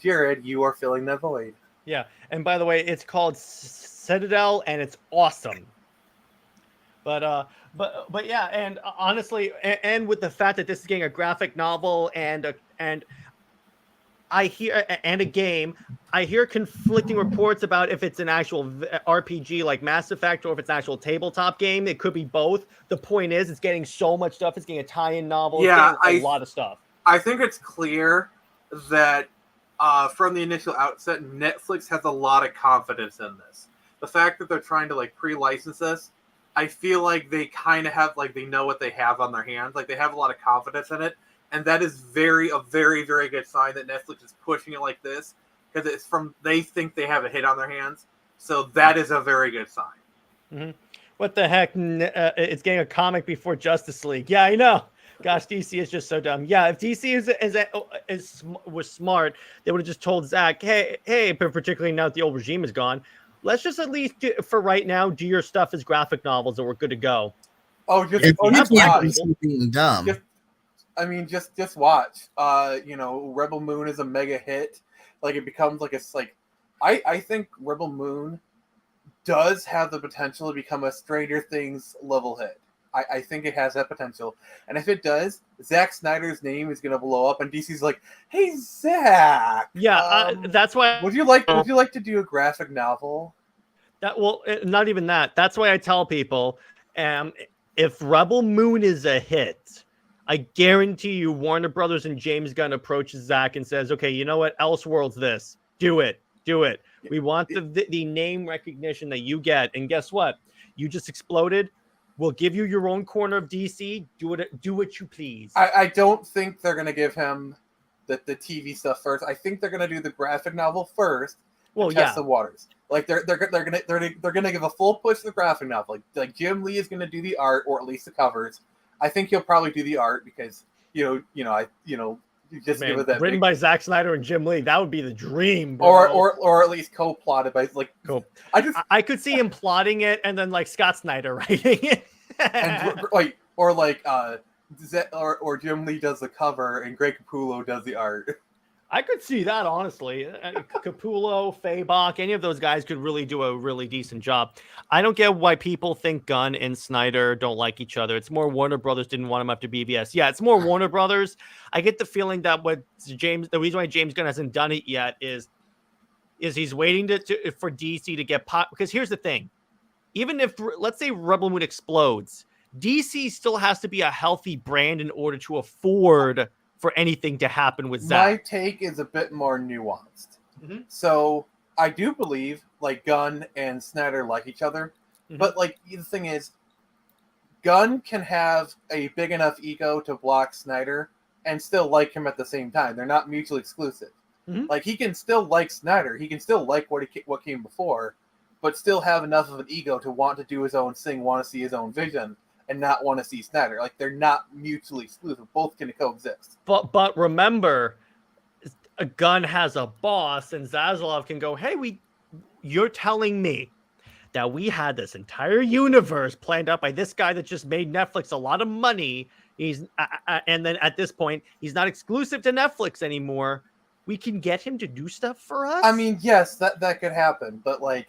Jared, you are filling that void. Yeah, and by the way, it's called Citadel, and it's awesome. But yeah, and honestly, and with the fact that this is getting a graphic novel and I hear and a game, I hear conflicting reports about if it's an actual RPG like Mass Effect or if it's an actual tabletop game. It could be both. The point is, it's getting so much stuff. It's getting a tie-in novel. Yeah, it's getting a lot of stuff. I think it's clear that from the initial outset, Netflix has a lot of confidence in this. The fact that they're trying to like pre-license this, I feel like they kind of have like they know what they have on their hands. Like they have a lot of confidence in it, and that is a very, very good sign that Netflix is pushing it like this because they think they have a hit on their hands. So that is a very good sign. Mm-hmm. What the heck? It's getting a comic before Justice League. Yeah, I know. Gosh, DC is just so dumb. Yeah, if DC was smart, they would have just told Zack, hey, but particularly now that the old regime is gone, let's just at least, for right now, do your stuff as graphic novels and we're good to go. Oh, just dumb. Just watch. Rebel Moon is a mega hit. Like it becomes like I think Rebel Moon does have the potential to become a Stranger Things level hit. I think it has that potential. And if it does, Zack Snyder's name is going to blow up and DC's like, hey, Zack. Yeah, that's why. Would you like to do a graphic novel? Not even that. That's why I tell people, if Rebel Moon is a hit, I guarantee you Warner Brothers and James Gunn approaches Zack and says, okay, you know what? Elseworld's this. Do it. We want the name recognition that you get. And guess what? You just exploded. We'll give you your own corner of DC. Do what you please. I don't think they're going to give him the TV stuff first. I think they're going to do the graphic novel first. Test the waters. Like they're gonna give a full push to the graphic novel. Like Jim Lee is going to do the art or at least the covers. I think he'll probably do the art because you just give it that written by Zack Snyder and Jim Lee. That would be the dream, bro. Or at least co-plotted by like. Cool. I could see him plotting it and then like Scott Snyder writing it. or Jim Lee does the cover and Greg Capullo does the art. I could see that, honestly. Capullo, Fabok, any of those guys could really do a really decent job. I don't get why people think Gunn and Snyder don't like each other. It's more Warner Brothers didn't want him after BVS. Yeah, it's more Warner Brothers. I get the feeling that the reason why James Gunn hasn't done it yet is he's waiting for DC to get pop. Because here's the thing. Even if, let's say, Rebel Moon explodes, DC still has to be a healthy brand in order to afford for anything to happen with Zack. My take is a bit more nuanced. Mm-hmm. So I do believe like Gunn and Snyder like each other, but like the thing is, Gunn can have a big enough ego to block Snyder and still like him at the same time. They're not mutually exclusive. Mm-hmm. Like he can still like Snyder, he can still like what came before, but still have enough of an ego to want to do his own thing, want to see his own vision. And not want to see Snyder. Like they're not mutually exclusive. Both can coexist. But remember, a Gunn has a boss, and Zaslav can go, "Hey, you're telling me that we had this entire universe planned out by this guy that just made Netflix a lot of money. And then at this point, he's not exclusive to Netflix anymore. we can get him to do stuff for us. I mean, yes, that could happen, but like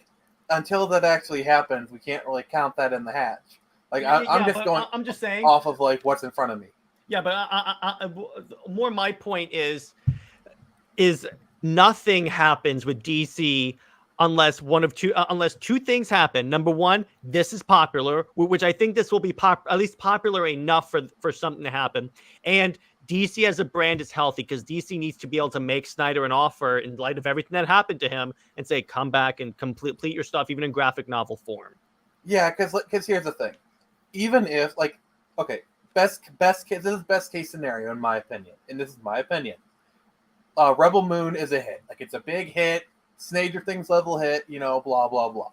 until that actually happens, we can't really count that in the hatch. Like I'm just going. I'm just saying off of like what's in front of me. Yeah, but more my point is nothing happens with DC unless unless two things happen. Number one, this is popular, which I think this will be at least popular enough for something to happen. And DC as a brand is healthy because DC needs to be able to make Snyder an offer in light of everything that happened to him and say, come back and complete your stuff, even in graphic novel form. Yeah, because here's the thing. Even if, like, okay, best case, this is best case scenario in my opinion, and this is my opinion. Rebel Moon is a hit. Like, it's a big hit, Snyder Things level hit, blah, blah, blah.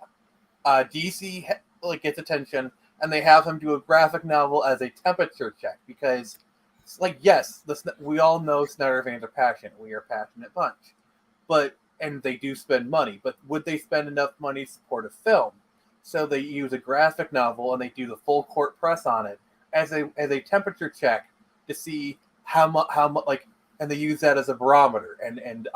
DC, like, gets attention, and they have him do a graphic novel as a temperature check because... Like, yes, we all know Snyder fans are passionate. We are a passionate bunch. And they do spend money. But would they spend enough money to support a film? So they use a graphic novel and they do the full court press on it as a temperature check to see how much, like, and they use that as a barometer. And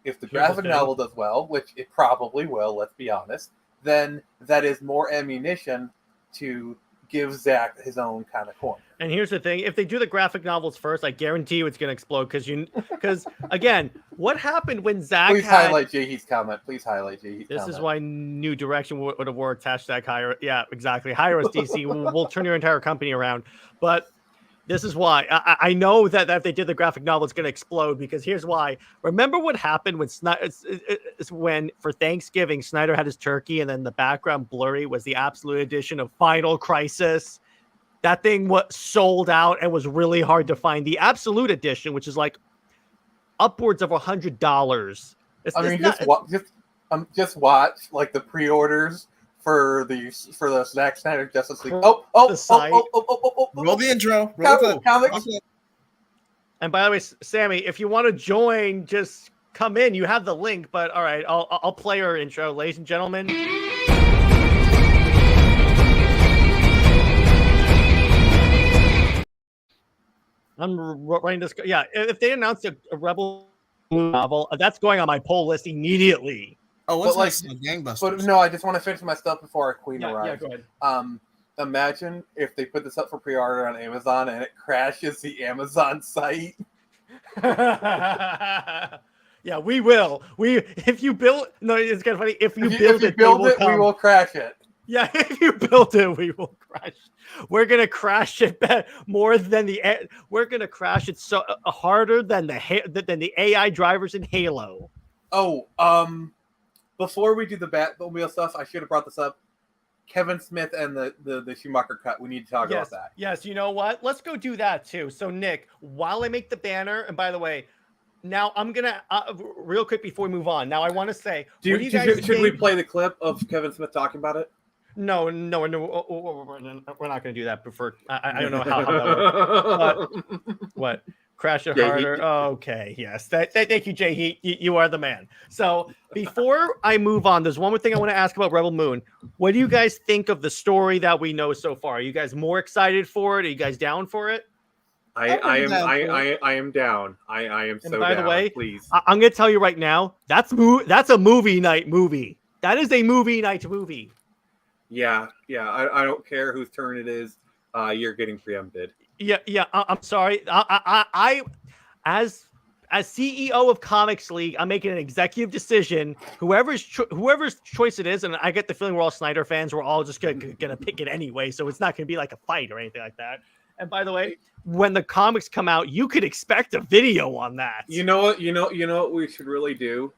if the graphic novel does well, which it probably will, let's be honest, then that is more ammunition to give Zack his own kind of corner. And here's the thing: if they do the graphic novels first, I guarantee you it's going to explode. Because again, what happened when Zack? Please highlight JJheat's comment. Please highlight JJheat's comment. This is why New Direction would have worked. Hashtag hire. Yeah, exactly. Hire us, DC. We'll turn your entire company around. But this is why I know that if they did the graphic novel, it's going to explode. Because here's why. Remember what happened when for Thanksgiving Snyder had his turkey, and then the background blurry was the absolute edition of Final Crisis. That thing was sold out and was really hard to find. The Absolute Edition, which is like upwards of $100. Just watch like the pre-orders for the Zack Snyder Justice League. Roll the intro. Comics. Okay. And by the way, Sammy, if you want to join, just come in. You have the link. But all right, I'll play our intro, ladies and gentlemen. I'm writing this. Yeah, if they announce a Rebel novel, that's going on my poll list immediately. Oh, what's like gangbusters? But no, I just want to finish my stuff before our queen arrives. Yeah, go ahead. Imagine if they put this up for pre-order on Amazon and it crashes the Amazon site. Yeah, we will. If you build, no, it's kind of funny. If you build it, we will crash it. Yeah, if you build it, we will crash. We're gonna crash it more than we're gonna crash it so harder than the AI drivers in Halo. Oh, before we do the Batmobile stuff, I should have brought this up. Kevin Smith and the Schumacher cut. We need to talk about that. Yes, you know what? Let's go do that too. So, Nick, while I make the banner, and by the way, now I'm gonna real quick before we move on. Now I want to say, should we play the clip of Kevin Smith talking about it? No, we're not going to do that. I don't know how that works. What? Crash it harder. Okay, yes. Thank you, JJheat. You are the man. So before I move on, there's one more thing I want to ask about Rebel Moon. What do you guys think of the story that we know so far? Are you guys more excited for it? Are you guys down for it? I am down. I am so down. By the way, please. I'm going to tell you right now, that's a movie night movie. That is a movie night movie. Yeah. I don't care whose turn it is. You're getting preempted. Yeah. I'm sorry. I as CEO of Comics League, I'm making an executive decision. Whoever's choice it is, and I get the feeling we're all Snyder fans. We're all just gonna pick it anyway, so it's not gonna be like a fight or anything like that. And by the way, when the comics come out, you could expect a video on that. You know what we should really do?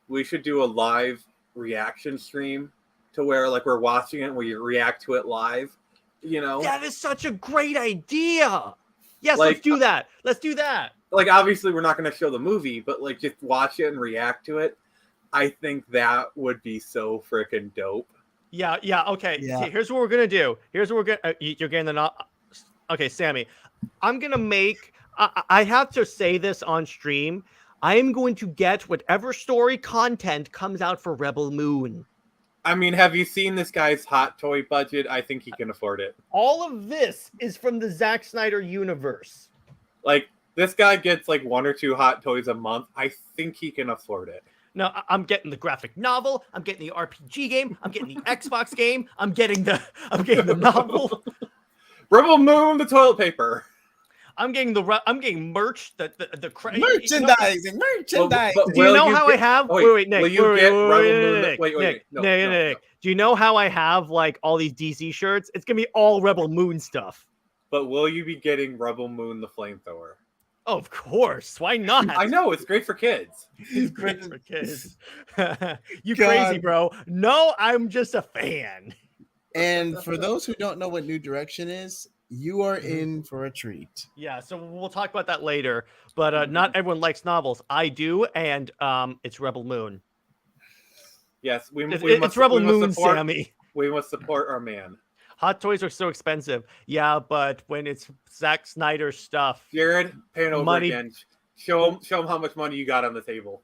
We should do a live reaction stream to where like we're watching it and we react to it live. That is such a great idea. Yes, like, let's do that. Let's do that. Like, obviously, we're not going to show the movie, but like just watch it and react to it. I think that would be so freaking dope. Yeah. Okay. Yeah. See, here's what we're gonna do. Here's what we're gonna. You're getting the. Okay, Sammy. I'm gonna make. I have to say this on stream. I am going to get whatever story content comes out for Rebel Moon. I mean, have you seen this guy's hot toy budget? I think he can afford it. All of this is from the Zack Snyder universe. Like, This guy gets like 1 or 2 Hot Toys a month. I think he can afford it. No, I'm getting the graphic novel. I'm getting the RPG game. I'm getting the Xbox game. I'm getting the novel. Rebel Moon, the toilet paper. I'm getting merch. Merchandising. But Do you will know you how get- I have? oh, Wait, Nick. will you get Rebel Moon? Nick, Wait, no, Nick. Do you know how I have like all these DC shirts? It's gonna be all Rebel Moon stuff. But will you be getting Rebel Moon, the flamethrower? Oh, of course. Why not? I know it's great for kids. It's great for kids. You God. crazy, bro? No, I'm just a fan. And for those who don't know what New Direction is, you are in for a treat. Yeah, so we'll talk about that later. But not everyone likes novels. I do, and it's Rebel Moon. Yes, It's Rebel Moon, support, Sammy. We must support our man. Hot toys are so expensive. Yeah, but when it's Zack Snyder stuff, Jared, pay it over Money. again. Show him how much money you got on the table.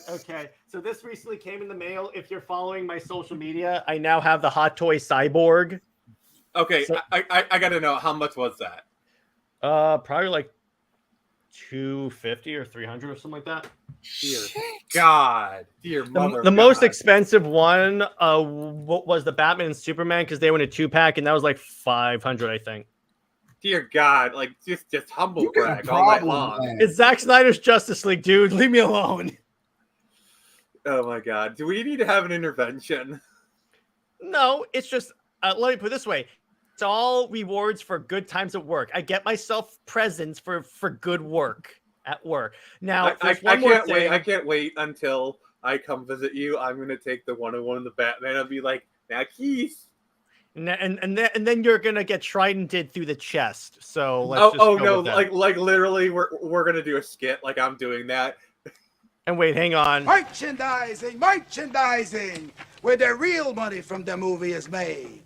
Okay, so this recently came in the mail. If you're following my social media, I now have the Hot Toy Cyborg. Okay, So- I gotta know, how much was that? Probably like 250 or 300 or something like that. Dear God, dear mother. The of most God. expensive one was the Batman and Superman because they went a 2-pack and that was like 500, I think. Dear God, like just humble You got a brag all night problem, long. man. It's Zack Snyder's Justice League, dude. Leave me alone. Oh my God, do we need to have an intervention? No, it's just let me put it this way. It's all rewards for good times at work. I get myself presents for good work at work. Now, I there's one more can't wait. thing. I can't wait until I come visit you. I'm gonna take the 101 of the Batman and be like, now Keith. And then you're gonna get tridented through the chest. So let's just Oh go no, with that. like literally, we're gonna do a skit like I'm doing that. And wait, hang on. Merchandising, where the real money from the movie is made.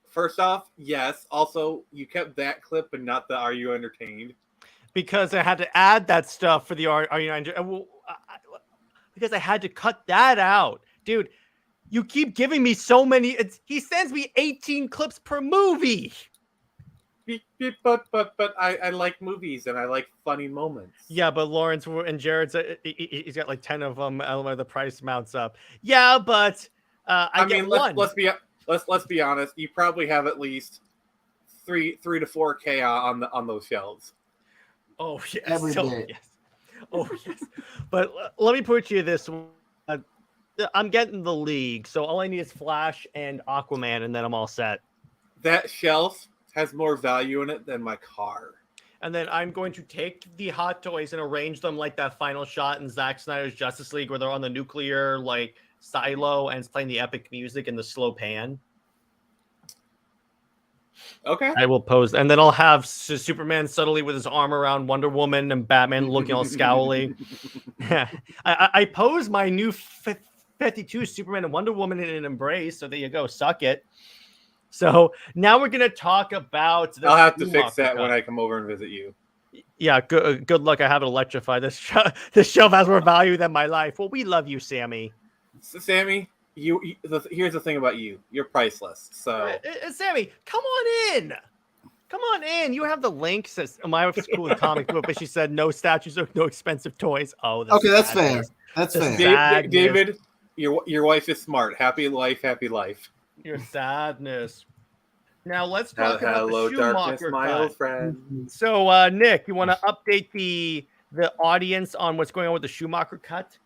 First off, yes. Also, you kept that clip but not the "Are you entertained?" Because I had to add that stuff for the because I had to cut that out, dude. You keep giving me so many. He sends me 18 clips per movie. Beep, beep, but I like movies and I like funny moments. Yeah, but Lawrence and Jared's he's got like 10 of them. The price mounts up. Yeah, but I mean, get one. let's be honest. You probably have at least 3 to 4K on those shelves. Oh yes, Every day. yes. Oh yes. But let me put you this. I'm getting the League, so all I need is Flash and Aquaman, and then I'm all set. That shelf has more value in it than my car. And then I'm going to take the Hot Toys and arrange them like that final shot in Zack Snyder's Justice League, where they're on the nuclear like silo and it's playing the epic music in the slow pan. Okay. I will pose, and then I'll have Superman subtly with his arm around Wonder Woman and Batman looking all scowly. I pose my new 52 Superman and Wonder Woman in an embrace. So there you go, suck it. So now we're gonna talk about. I'll have to fix Schumacher that cut. when I come over and visit you. Yeah, good luck. I have it electrified. This shelf has more value than my life. Well, we love you, Sammy. So, Sammy, here's the thing about you. You're priceless. So Sammy, come on in. Come on in. You have the link. Says my wife's cool with comic book, but she said no statues or no expensive toys. Oh, Okay, that's fair. That's The fair. sad- David, your wife is smart. Happy life, happy life. Your sadness. Now let's talk about Hello, the darkness, Schumacher my cut. old friend. So, Nick, you want to update the audience on what's going on with the Schumacher cut?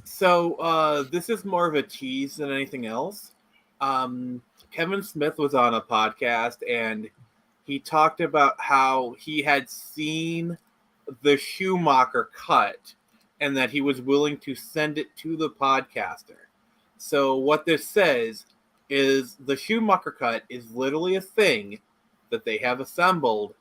So this is more of a tease than anything else. Kevin Smith was on a podcast and he talked about how he had seen the Schumacher cut and that he was willing to send it to the podcaster. So what this says is the Schumacher cut is literally a thing that they have assembled,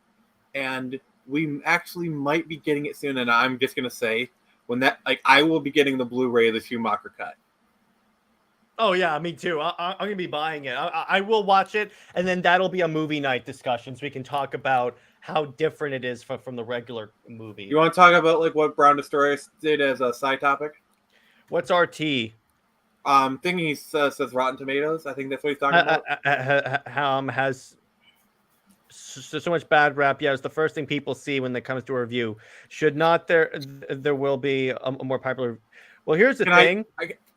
and we actually might be getting it soon. And I'm just gonna say, when that, like, I will be getting the Blu-ray of the Schumacher cut. Oh yeah, me too. I'm gonna be buying it. I will watch it, and then that'll be a movie night discussion, so we can talk about how different it is from the regular movie. You want to talk about like what Brown Destroyer did as a side topic? What's RT? Thinking he says Rotten Tomatoes. I think that's what he's talking about. Has so much bad rap. Yeah, it's the first thing people see when it comes to a review. Should not there will be a more popular. Well, here's the thing.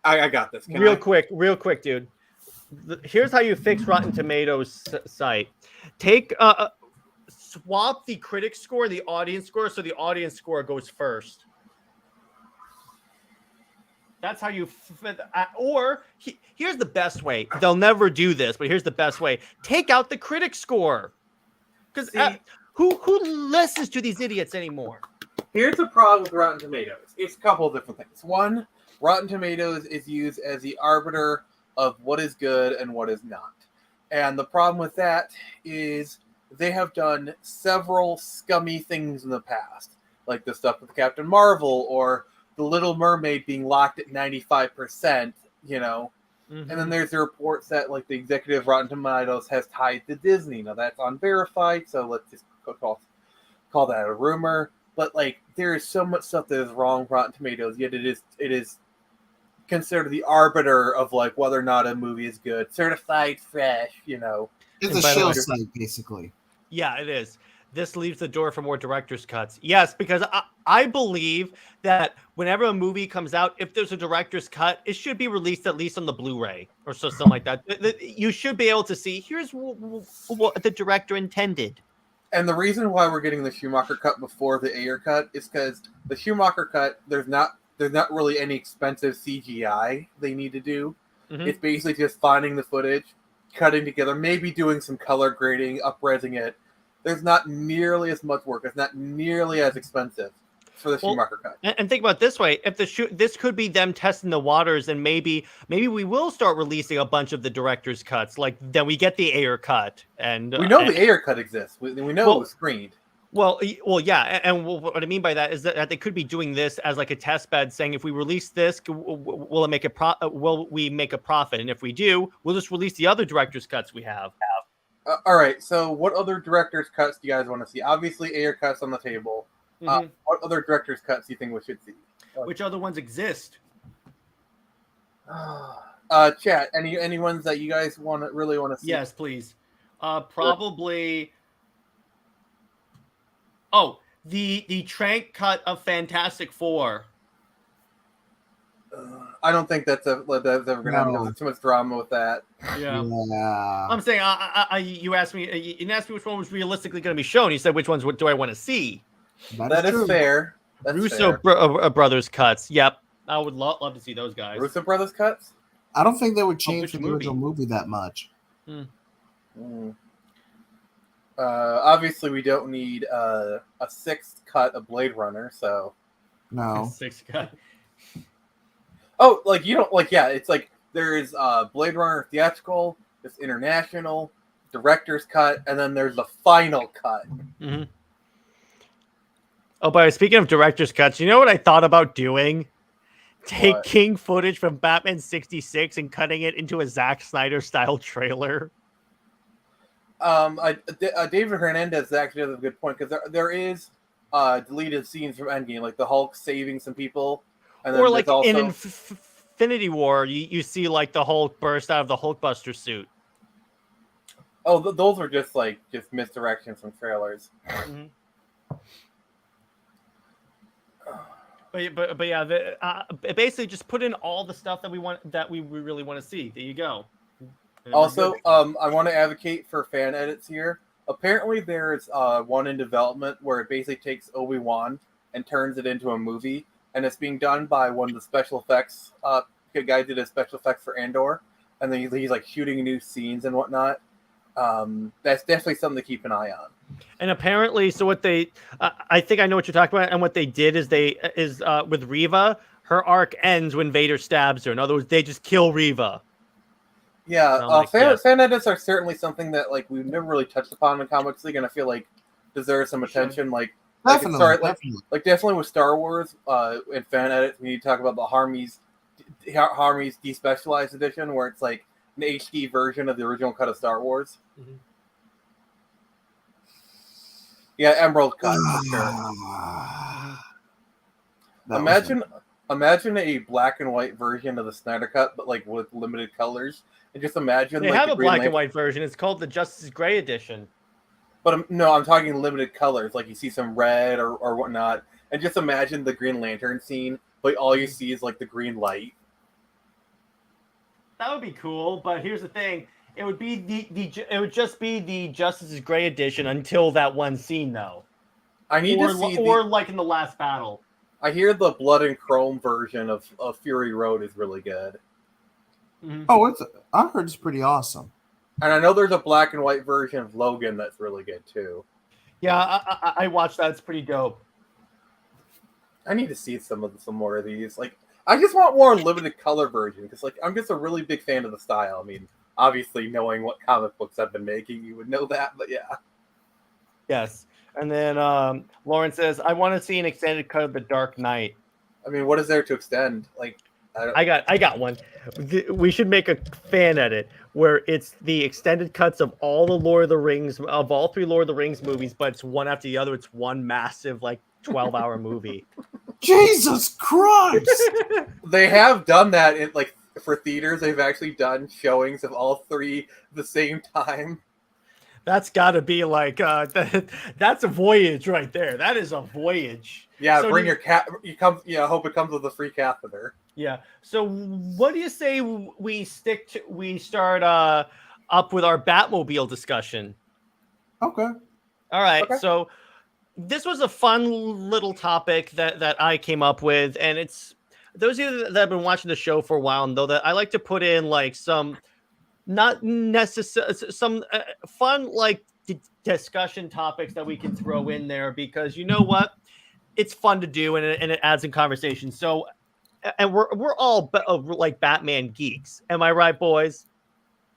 I got this. Real quick, dude. Here's how you fix Rotten Tomatoes site. Take swap the critic score and the audience score, so the audience score goes first. That's how you. Here's the best way. They'll never do this, but here's the best way. Take out the critic score, because who listens to these idiots anymore? Here's the problem with Rotten Tomatoes. It's a couple of different things. One, Rotten Tomatoes is used as the arbiter of what is good and what is not. And the problem with that is they have done several scummy things in the past, like the stuff with Captain Marvel or the Little Mermaid being locked at 95%, you know. Mm-hmm. And then there's the reports that like the executive Rotten Tomatoes has tied to Disney. Now that's unverified, so let's just call that a rumor. But like there is so much stuff that is wrong with Rotten Tomatoes, yet it is considered the arbiter of like whether or not a movie is good. Certified fresh, you know. It's a shill site, basically. Yeah, it is. This leaves the door for more director's cuts. Yes, because I believe that whenever a movie comes out, if there's a director's cut, it should be released at least on the Blu-ray or something like that. You should be able to see, here's what the director intended. And the reason why we're getting the Schumacher cut before the Ayer cut is because the Schumacher cut, there's not really any expensive CGI they need to do. Mm-hmm. It's basically just finding the footage, cutting together, maybe doing some color grading, up-resing it. There's not nearly as much work. It's not nearly as expensive for the Schumacher cut. And think about it this way: if this could be them testing the waters, and maybe we will start releasing a bunch of the director's cuts. Like then we get the Ayer cut, and we know the Ayer cut exists. We know it was screened. Well, yeah, and what I mean by that is that they could be doing this as like a test bed, saying if we release this, will it make will we make a profit? And if we do, we'll just release the other director's cuts we have. All right, so what other director's cuts do you guys want to see? Obviously, Ayer cuts on the table. Mm-hmm. What other director's cuts do you think we should see? Which other ones exist? Chat, any ones that you guys really want to see? Yes, please. Probably. Oh, the Trank cut of Fantastic Four. I don't think that's ever going to happen. There's too much drama with that. Yeah. I'm saying, you asked me which one was realistically going to be shown. You said, which ones do I want to see? That is fair. That's Russo brothers cuts. Yep. I would love to see those guys. Russo brothers cuts? I don't think they would change the original movie that much. Obviously, we don't need a sixth cut of Blade Runner, so. No. Sixth cut. Oh, like you don't like? Yeah, it's like there's Blade Runner theatrical, there's international, director's cut, and then there's the final cut. Mm-hmm. Oh, but speaking of director's cuts, you know what I thought about doing? Taking footage from Batman 66 and cutting it into a Zack Snyder style trailer. David Hernandez actually has a good point because there is deleted scenes from Endgame, like the Hulk saving some people. And or like also... in Infinity War, you see like the Hulk burst out of the Hulkbuster suit. Oh, those are just misdirections from trailers. Mm-hmm. But yeah, basically just put in all the stuff that we really want to see. There you go. Also, I want to advocate for fan edits here. Apparently, there's one in development where it basically takes Obi-Wan and turns it into a movie. And it's being done by one of the special effects guy did a special effects for Andor, and then he's like shooting new scenes and whatnot. That's definitely something to keep an eye on. And apparently, so what they, I think I know what you're talking about. And what they did is with Reva, her arc ends when Vader stabs her. In other words, they just kill Reva. Yeah, fan edits are certainly something that like we've never really touched upon in Comics League, and I feel like deserves some attention. Sure. Definitely with Star Wars and fan edits, we need to talk about the Harmy's despecialized edition, where it's like an HD version of the original cut of Star Wars. Mm-hmm. Yeah, Emerald cut for sure. Imagine a black and white version of the Snyder cut, but like with limited colors, and just imagine they have a black and white version. It's called the Justice Gray edition. But no, I'm talking limited colors. Like you see some red or whatnot, and just imagine the Green Lantern scene. But all you see is like the green light. That would be cool, but here's the thing: it would be it would just be the Justice's Gray edition until that one scene, though. I need to see or like in the last battle. I hear the blood and chrome version of Fury Road is really good. Mm-hmm. Oh, I heard it's pretty awesome. And I know there's a black and white version of Logan that's really good too. Yeah, I watched that. It's pretty dope. I need to see some more of these. Like, I just want more limited color version because, like, I'm just a really big fan of the style. I mean, obviously, knowing what comic books I've been making, you would know that. But yeah. Yes, and then Lauren says, "I want to see an extended cut of The Dark Knight." I mean, what is there to extend? Like, I got one. We should make a fan edit where it's the extended cuts of all the Lord of the Rings, of all 3 Lord of the Rings movies, but it's one after the other. It's one massive, like, 12-hour movie. Jesus Christ! they have done that in like for theaters. They've actually done showings of all 3 at the same time. That's got to be like that's a voyage right there. That is a voyage. Yeah, So bring your cat. You come. Yeah, hope it comes with a free catheter. Yeah. So what do you say we start up with our Batmobile discussion? Okay. All right. Okay. So this was a fun little topic that I came up with, and it's those of you that have been watching the show for a while know that I like to put in like some not necessary some fun like discussion topics that we can throw in there because you know what, it's fun to do and it adds in conversation. So, and we're all like Batman geeks, am I right, boys?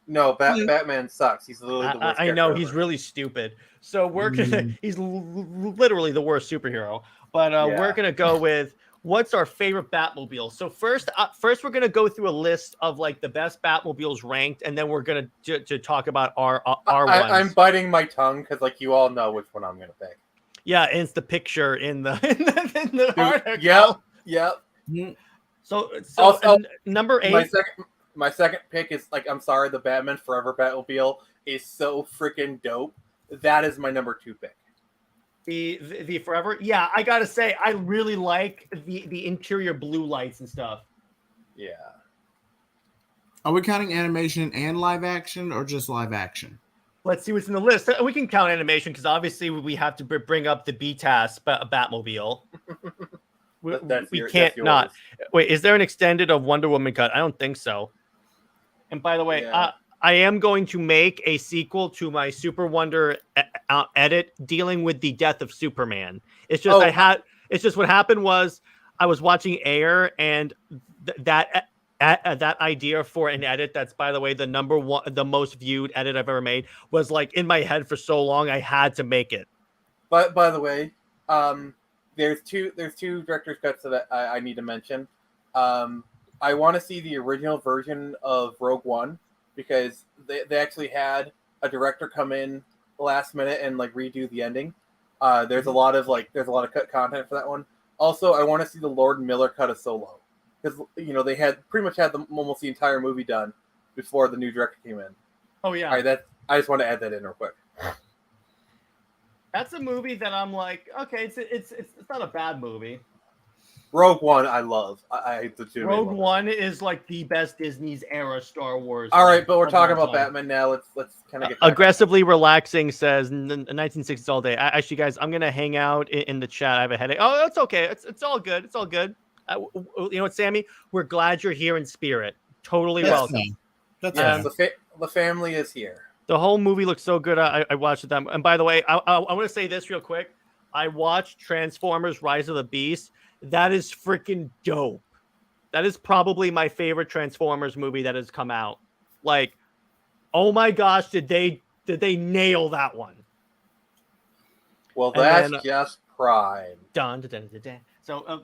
No, Batman sucks. He's literally the worst. I know character he's ever. really stupid. So we're gonna he's literally the worst superhero. But we're gonna go with what's our favorite Batmobile. So first we're gonna go through a list of like the best Batmobiles ranked, and then we're gonna to talk about our ones. I'm biting my tongue because like you all know which one I'm gonna pick. Yeah, and it's the picture in the in the article. Yep. So Also, number 8. My second pick is like, I'm sorry, the Batman Forever Batmobile is so freaking dope. That is my number 2 pick. The Forever, yeah, I gotta say, I really like the interior blue lights and stuff. Yeah. Are we counting animation and live action, or just live action? Let's see what's in the list. We can count animation because obviously we have to bring up the BTAS Batmobile. We can't not. Wait, is there an extended of Wonder Woman cut? I don't think so. And by the way, Yeah. I am going to make a sequel to my Super Wonder edit dealing with the death of Superman. It's just It's just what happened was I was watching Air, and that idea for an edit that's, by the way, the most viewed edit I've ever made was like in my head for so long I had to make it. But by the way, there's two director's cuts that I need to mention. I want to see the original version of Rogue One because they actually had a director come in last minute and like redo the ending. There's a lot of cut content for that one. Also, I want to see the Lord Miller cut of Solo because they had pretty much had almost the entire movie done before the new director came in. Oh yeah. All right, I just want to add that in real quick. That's a movie that I'm like, okay, it's not a bad movie. Rogue One, I love. I Rogue One is like the best Disney's era Star Wars. All right, but we're talking about Batman now. Let's kind of get aggressively relaxing. Says 1960s all day. Actually, guys, I'm gonna hang out in the chat. I have a headache. Oh, that's okay. It's all good. It's all good. You know what, Sammy? We're glad you're here in spirit. Totally welcome. That's the family is here. The whole movie looks so good. I watched it. And by the way, I want to say this real quick. I watched Transformers: Rise of the Beast. That is freaking dope. That is probably my favorite Transformers movie that has come out. Like, oh my gosh, did they nail that one? Well, that's just prime. Dun, dun, dun, dun, dun. So,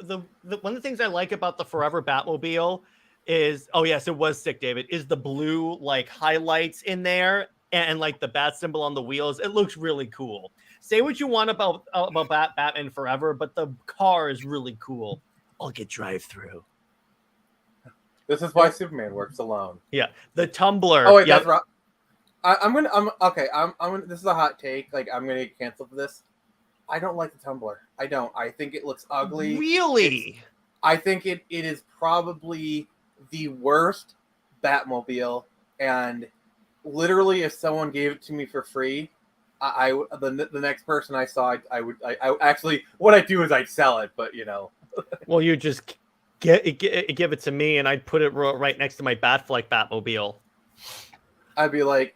the one of the things I like about the Forever Batmobile is, oh yes, it was sick, David, is the blue like highlights in there and like the bat symbol on the wheels. It looks really cool. Say what you want about Batman Forever, but the car is really cool. I'll get drive-through. This is why Superman works alone. Yeah, the Tumbler. Oh wait, yep. that's right. I'm okay. I'm gonna. This is a hot take. Like I'm gonna get canceled for this. I don't like the Tumblr. I don't. I think it looks ugly. Really? I think it is probably the worst Batmobile, and literally, if someone gave it to me for free, the next person I saw, I actually what I do is I'd sell it, but you know. Well, you just give it to me, and I'd put it right next to my Batfleck Batmobile. I'd be like,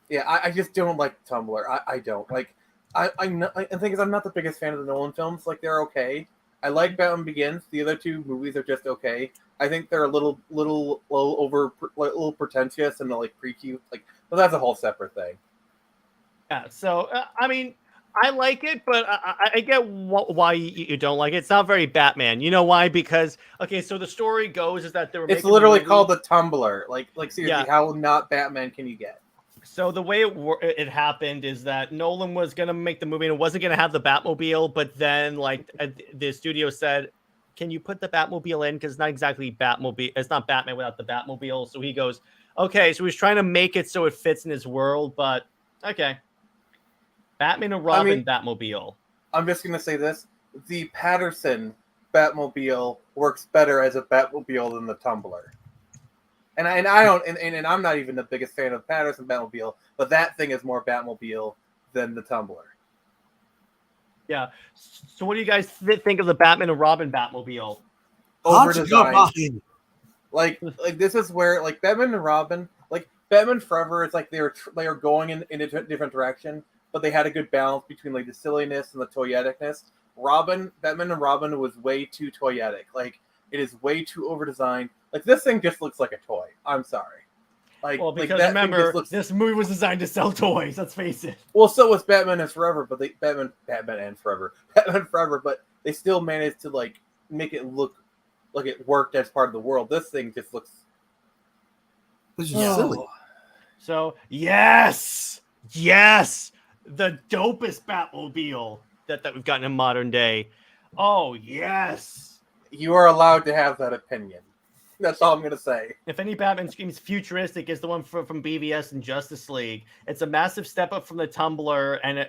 yeah, I just don't like Tumblr. I don't like. I'm not. I think I'm not the biggest fan of the Nolan films. Like they're okay. I like Batman Begins. The other two movies are just okay. I think they're a little little pretentious and like pre-cute. Like, but that's a whole separate thing. Yeah. So I mean, I like it, but I get why you don't like it. It's not very Batman. You know why? Because okay, so the story goes is that they were. It's making literally the movie. called the Tumblr. Like seriously, Yeah. how not Batman can you get? So the way it happened is that Nolan was going to make the movie and it wasn't going to have the Batmobile, but then like the studio said, can you put the Batmobile in? Because it's not exactly Batmobile. It's not Batman without the Batmobile. So he goes, okay. So he's trying to make it so it fits in his world, but okay. Batman and Robin Batmobile. I'm just going to say this. The Patterson Batmobile works better as a Batmobile than the Tumblr. And I don't, and I'm not even the biggest fan of Patterson Batmobile, but that thing is more Batmobile than the Tumblr. Yeah. So what do you guys think of the Batman and Robin Batmobile? Over designed. Like this is where like Batman and Robin, like Batman Forever, it's like they are going in a different direction, but they had a good balance between like the silliness and the toyeticness. Batman and Robin was way too toyetic. Like it is way too over designed. Like this thing just looks like a toy. I'm sorry. Like, well, because that remember, this movie was designed to sell toys. Let's face it. Well, so was Batman and Forever, but Batman Forever, but they still managed to like make it look like it worked as part of the world. This thing just looks. This is silly. So yes, the dopest Batmobile that we've gotten in modern day. Oh yes, you are allowed to have that opinion. That's all I'm gonna say. If any Batman screams futuristic, is the one from BVS and Justice League. It's a massive step up from the Tumblr, and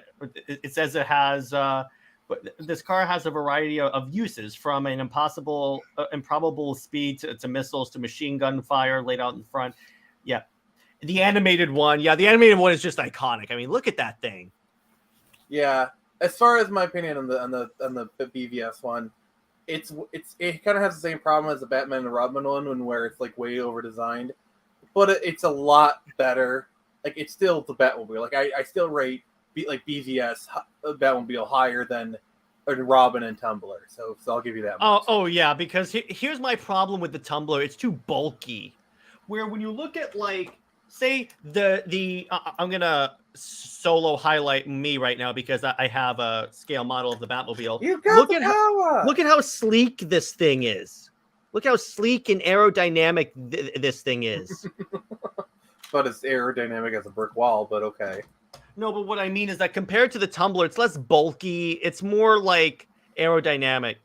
it says it has. But this car has a variety of uses, from an improbable speed to missiles to machine gun fire laid out in front. Yeah, the animated one. Yeah, the animated one is just iconic. I mean, look at that thing. Yeah, as far as my opinion on the BVS one. It kind of has the same problem as the Batman and Robin one, where it's like way over designed, but it's a lot better. Like it's still the Batmobile. Like I still rate BVS Batmobile higher than Robin and Tumblr. So I'll give you that much. Oh yeah, because here's my problem with the Tumblr. It's too bulky. Where when you look at like say the I'm gonna solo highlight me right now because I have a scale model of the Batmobile. You got the power. Look at how sleek this thing is. Look how sleek and aerodynamic this thing is. But it's aerodynamic as a brick wall. But okay. No, but what I mean is that compared to the Tumblr, it's less bulky. It's more like aerodynamic.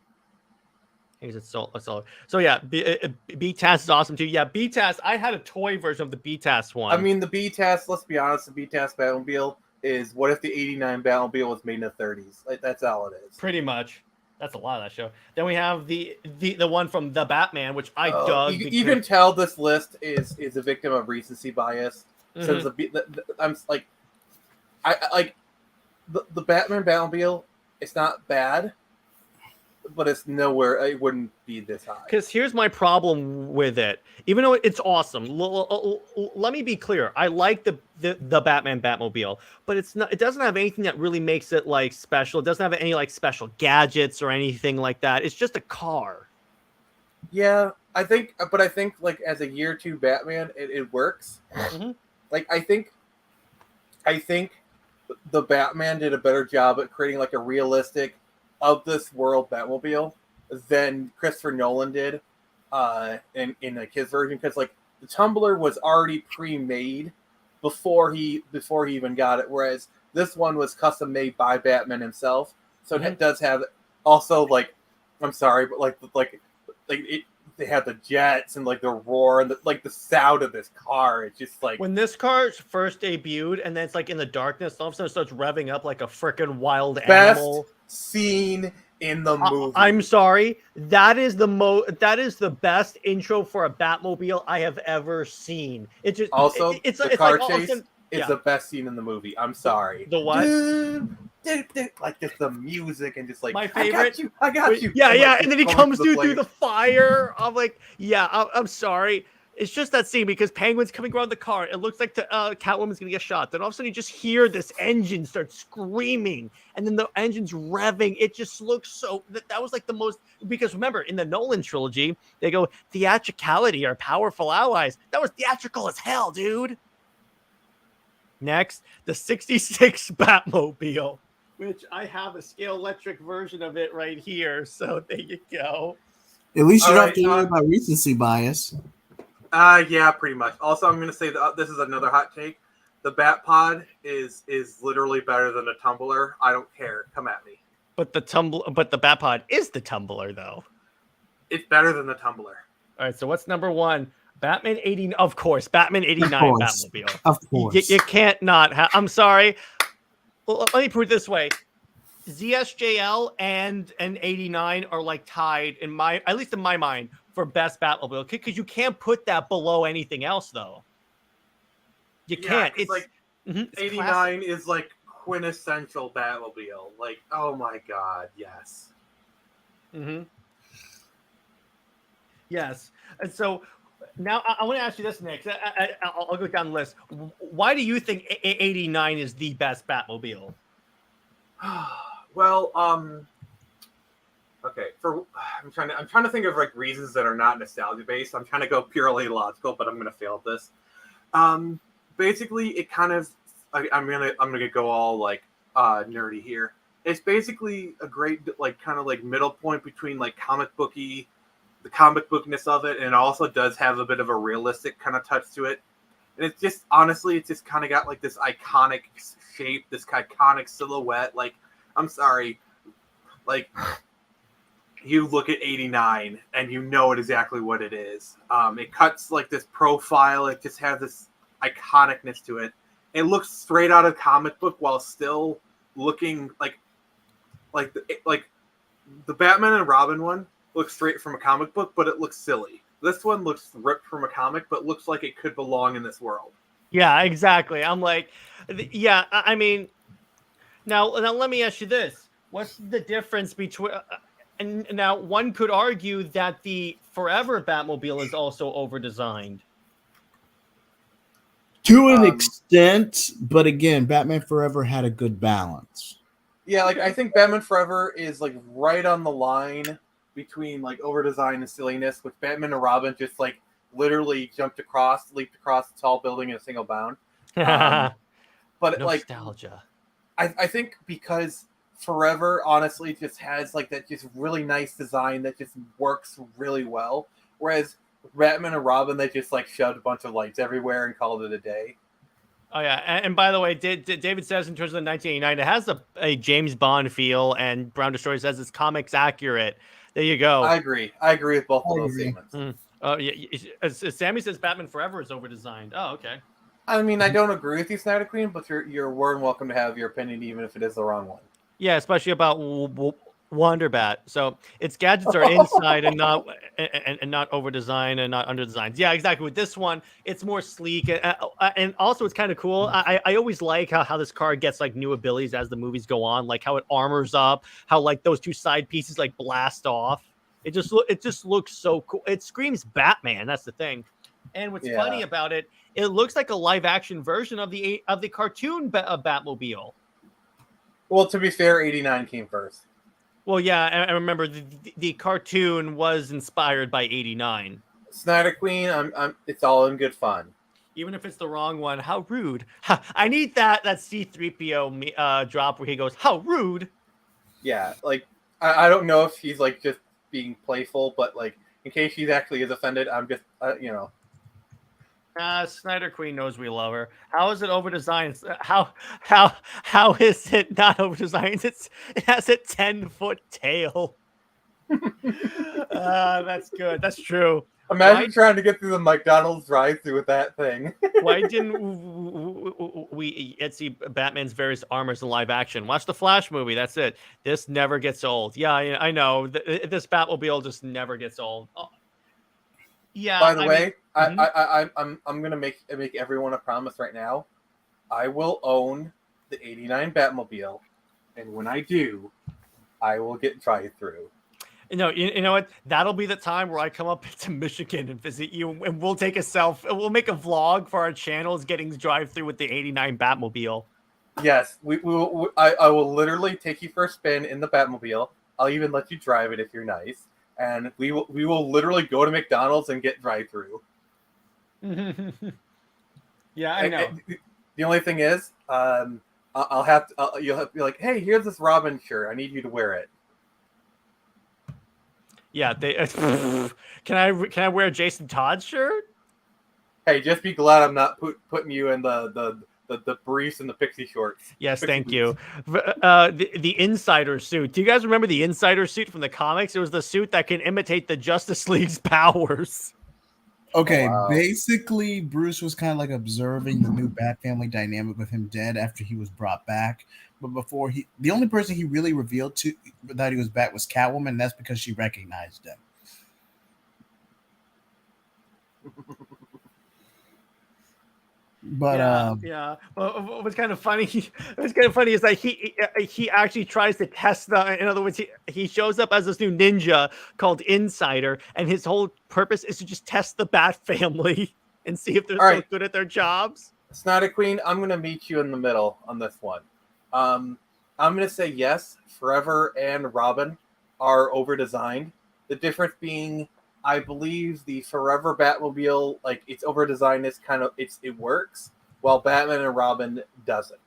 So yeah, B-TAS is awesome too. Yeah, B-TAS. I had a toy version of the B-TAS one. I mean, the B-TAS. Let's be honest, the B-TAS Batmobile is what if the '89 Batmobile was made in the '30s? Like that's all it is. Pretty much. That's a lot of that show. Then we have the one from the Batman, which I dug. You can tell this list is a victim of recency bias. Mm-hmm. So the Batman Batmobile. It's not bad. But it's nowhere. It wouldn't be this high. Because here's my problem with it. Even though it's awesome, let me be clear. I like the Batman Batmobile, but it's not. It doesn't have anything that really makes it like special. It doesn't have any like special gadgets or anything like that. It's just a car. Yeah, I think like as a year 2 Batman, it works. Mm-hmm. Like I think the Batman did a better job at creating like a realistic of this world Batmobile than Christopher Nolan did in like his version, because like the Tumblr was already pre-made before he even got it, whereas this one was custom made by Batman himself. So it does have also like, I'm sorry, but like they have the jets and like the roar and the sound of this car. It's just like when this car first debuted, and then it's like in the darkness, all of a sudden it starts revving up like a freaking wild animal. scene in the movie. I'm sorry, that is the best intro for a Batmobile I have ever seen. It just also it's the it's car like all of a chase sudden- is yeah. the best scene in the movie. I'm sorry. The what? Like just the music and just like My favorite. I got you. Yeah, like, yeah, just and then he going comes to the through the place. fire. I'm like, yeah, I'm sorry. It's just that scene because Penguin's coming around the car. It looks like Catwoman's gonna get shot. Then all of a sudden you just hear this engine start screaming, and then the engine's revving. It just looks so. That was like the most, because remember in the Nolan trilogy they go theatricality are powerful allies. That was theatrical as hell, dude. Next, the '66 Batmobile, which I have a scale electric version of it right here. So there you go. At least you All don't right, have to worry about recency bias. Yeah, pretty much. Also, I'm gonna say that this is another hot take. The Batpod is literally better than a tumbler. I don't care. Come at me. But the Batpod is the tumbler, though. It's better than the tumbler. All right. So what's number one? Batman 80. Of course, Batman 89 course. Batmobile. Of course. You can't not. I'm sorry. Well, let me put it this way: ZSJL and 89 are like tied in at least in my mind, for best Batmobile, because you can't put that below anything else, though. You can't. It's like it's 89 classic. is like quintessential Batmobile. Like, oh my god, yes. Mm-hmm. Yes, and so now I want to ask you this, Nick. I'll go down the list. Why do you think 89 is the best Batmobile? Well, okay. I'm trying to think of like reasons that are not nostalgia based. I'm trying to go purely logical, but I'm gonna fail at this. Basically, it kind of I'm gonna go all like nerdy here. It's basically a great like kind of like middle point between like the comic bookness of it, and it also does have a bit of a realistic kind of touch to it. And it's just honestly, it's just kind of got like this iconic shape, this iconic silhouette. Like, I'm sorry, like you look at 89 and you know exactly what it is. It cuts like this profile. It just has this iconicness to it. It looks straight out of comic book while still looking like the Batman and Robin one looks straight from a comic book, but it looks silly. This one looks ripped from a comic, but looks like it could belong in this world. Yeah, exactly. I'm like, yeah. I mean, now let me ask you this: what's the difference between? And now one could argue that the Forever Batmobile is also over-designed. To an extent, but again, Batman Forever had a good balance. Yeah, like I think Batman Forever is like right on the line between like over design and silliness, with Batman and Robin just like literally leaped across a tall building in a single bound. But Nostalgia. like, I think because Forever honestly just has like that just really nice design that just works really well, whereas Batman and Robin, they just like shoved a bunch of lights everywhere and called it a day. Oh yeah, and by the way, David says in terms of the 1989, it has a James Bond feel, and Brown Destroyer says it's comics accurate. There you go. I agree with both of those statements. Oh yeah, Sammy says Batman Forever is over-designed. Oh, okay. I mean, I don't agree with you, Snyder Queen, but you're more than welcome to have your opinion, even if it is the wrong one. Yeah, especially about Wonderbat. So its gadgets are inside and not over-designed and not under-designed. Yeah, exactly. With this one, it's more sleek, and also it's kind of cool. I always like how this car gets like new abilities as the movies go on, like how it armors up, how like those two side pieces like blast off. It just looks so cool. It screams Batman. That's the thing. And what's funny about it, it looks like a live-action version of the cartoon Batmobile. Well, to be fair, 89 came first. Well, yeah, I remember the cartoon was inspired by 89. Snyder Queen, it's all in good fun. Even if it's the wrong one, how rude. I need that C-3PO drop where he goes, how rude. Yeah, like, I don't know if he's, like, just being playful, but, like, in case she actually is offended, I'm just, you know. Snyder Queen knows we love her. How is it over-designed? How is it not over-designed? It has a 10-foot tail. That's good. That's true. Imagine trying to get through the McDonald's drive-through with that thing. Why didn't we see Batman's various armors in live action? Watch the Flash movie. That's it. This never gets old. Yeah, I know. This Batmobile just never gets old. Oh, yeah. By the way, mean, I'm gonna make everyone a promise right now. I will own the '89 Batmobile, and when I do, I will get drive-through. No, you know what? That'll be the time where I come up to Michigan and visit you, and we'll take a we'll make a vlog for our channels getting drive-through with the '89 Batmobile. Yes, we will. I will literally take you for a spin in the Batmobile. I'll even let you drive it if you're nice, and we will literally go to McDonald's and get drive-through. Yeah, I know. The only thing is, you'll have to be like, hey, here's this Robin shirt. I need you to wear it. Yeah, they can I wear a Jason Todd shirt? Hey, just be glad I'm not putting you in the briefs and the pixie shorts. Yes, Pixie thank boots. you. The Insider suit. Do you guys remember the Insider suit from the comics? It was the suit that can imitate the Justice League's powers. Okay, Wow. basically, Bruce was kind of like observing the new Bat family dynamic with him dead after he was brought back. But before the only person he really revealed to that he was back was Catwoman. And that's because she recognized him. But yeah. Well, what's kind of funny? What's kind of funny is that he actually tries to test the. In other words, he shows up as this new ninja called Insider, and his whole purpose is to just test the Bat family and see if they're so good at their jobs. Snyder Queen, I'm gonna meet you in the middle on this one. I'm gonna say yes. Forever and Robin are over designed. The difference being, I believe the Forever Batmobile, like its over design is kind of it works, while Batman and Robin doesn't.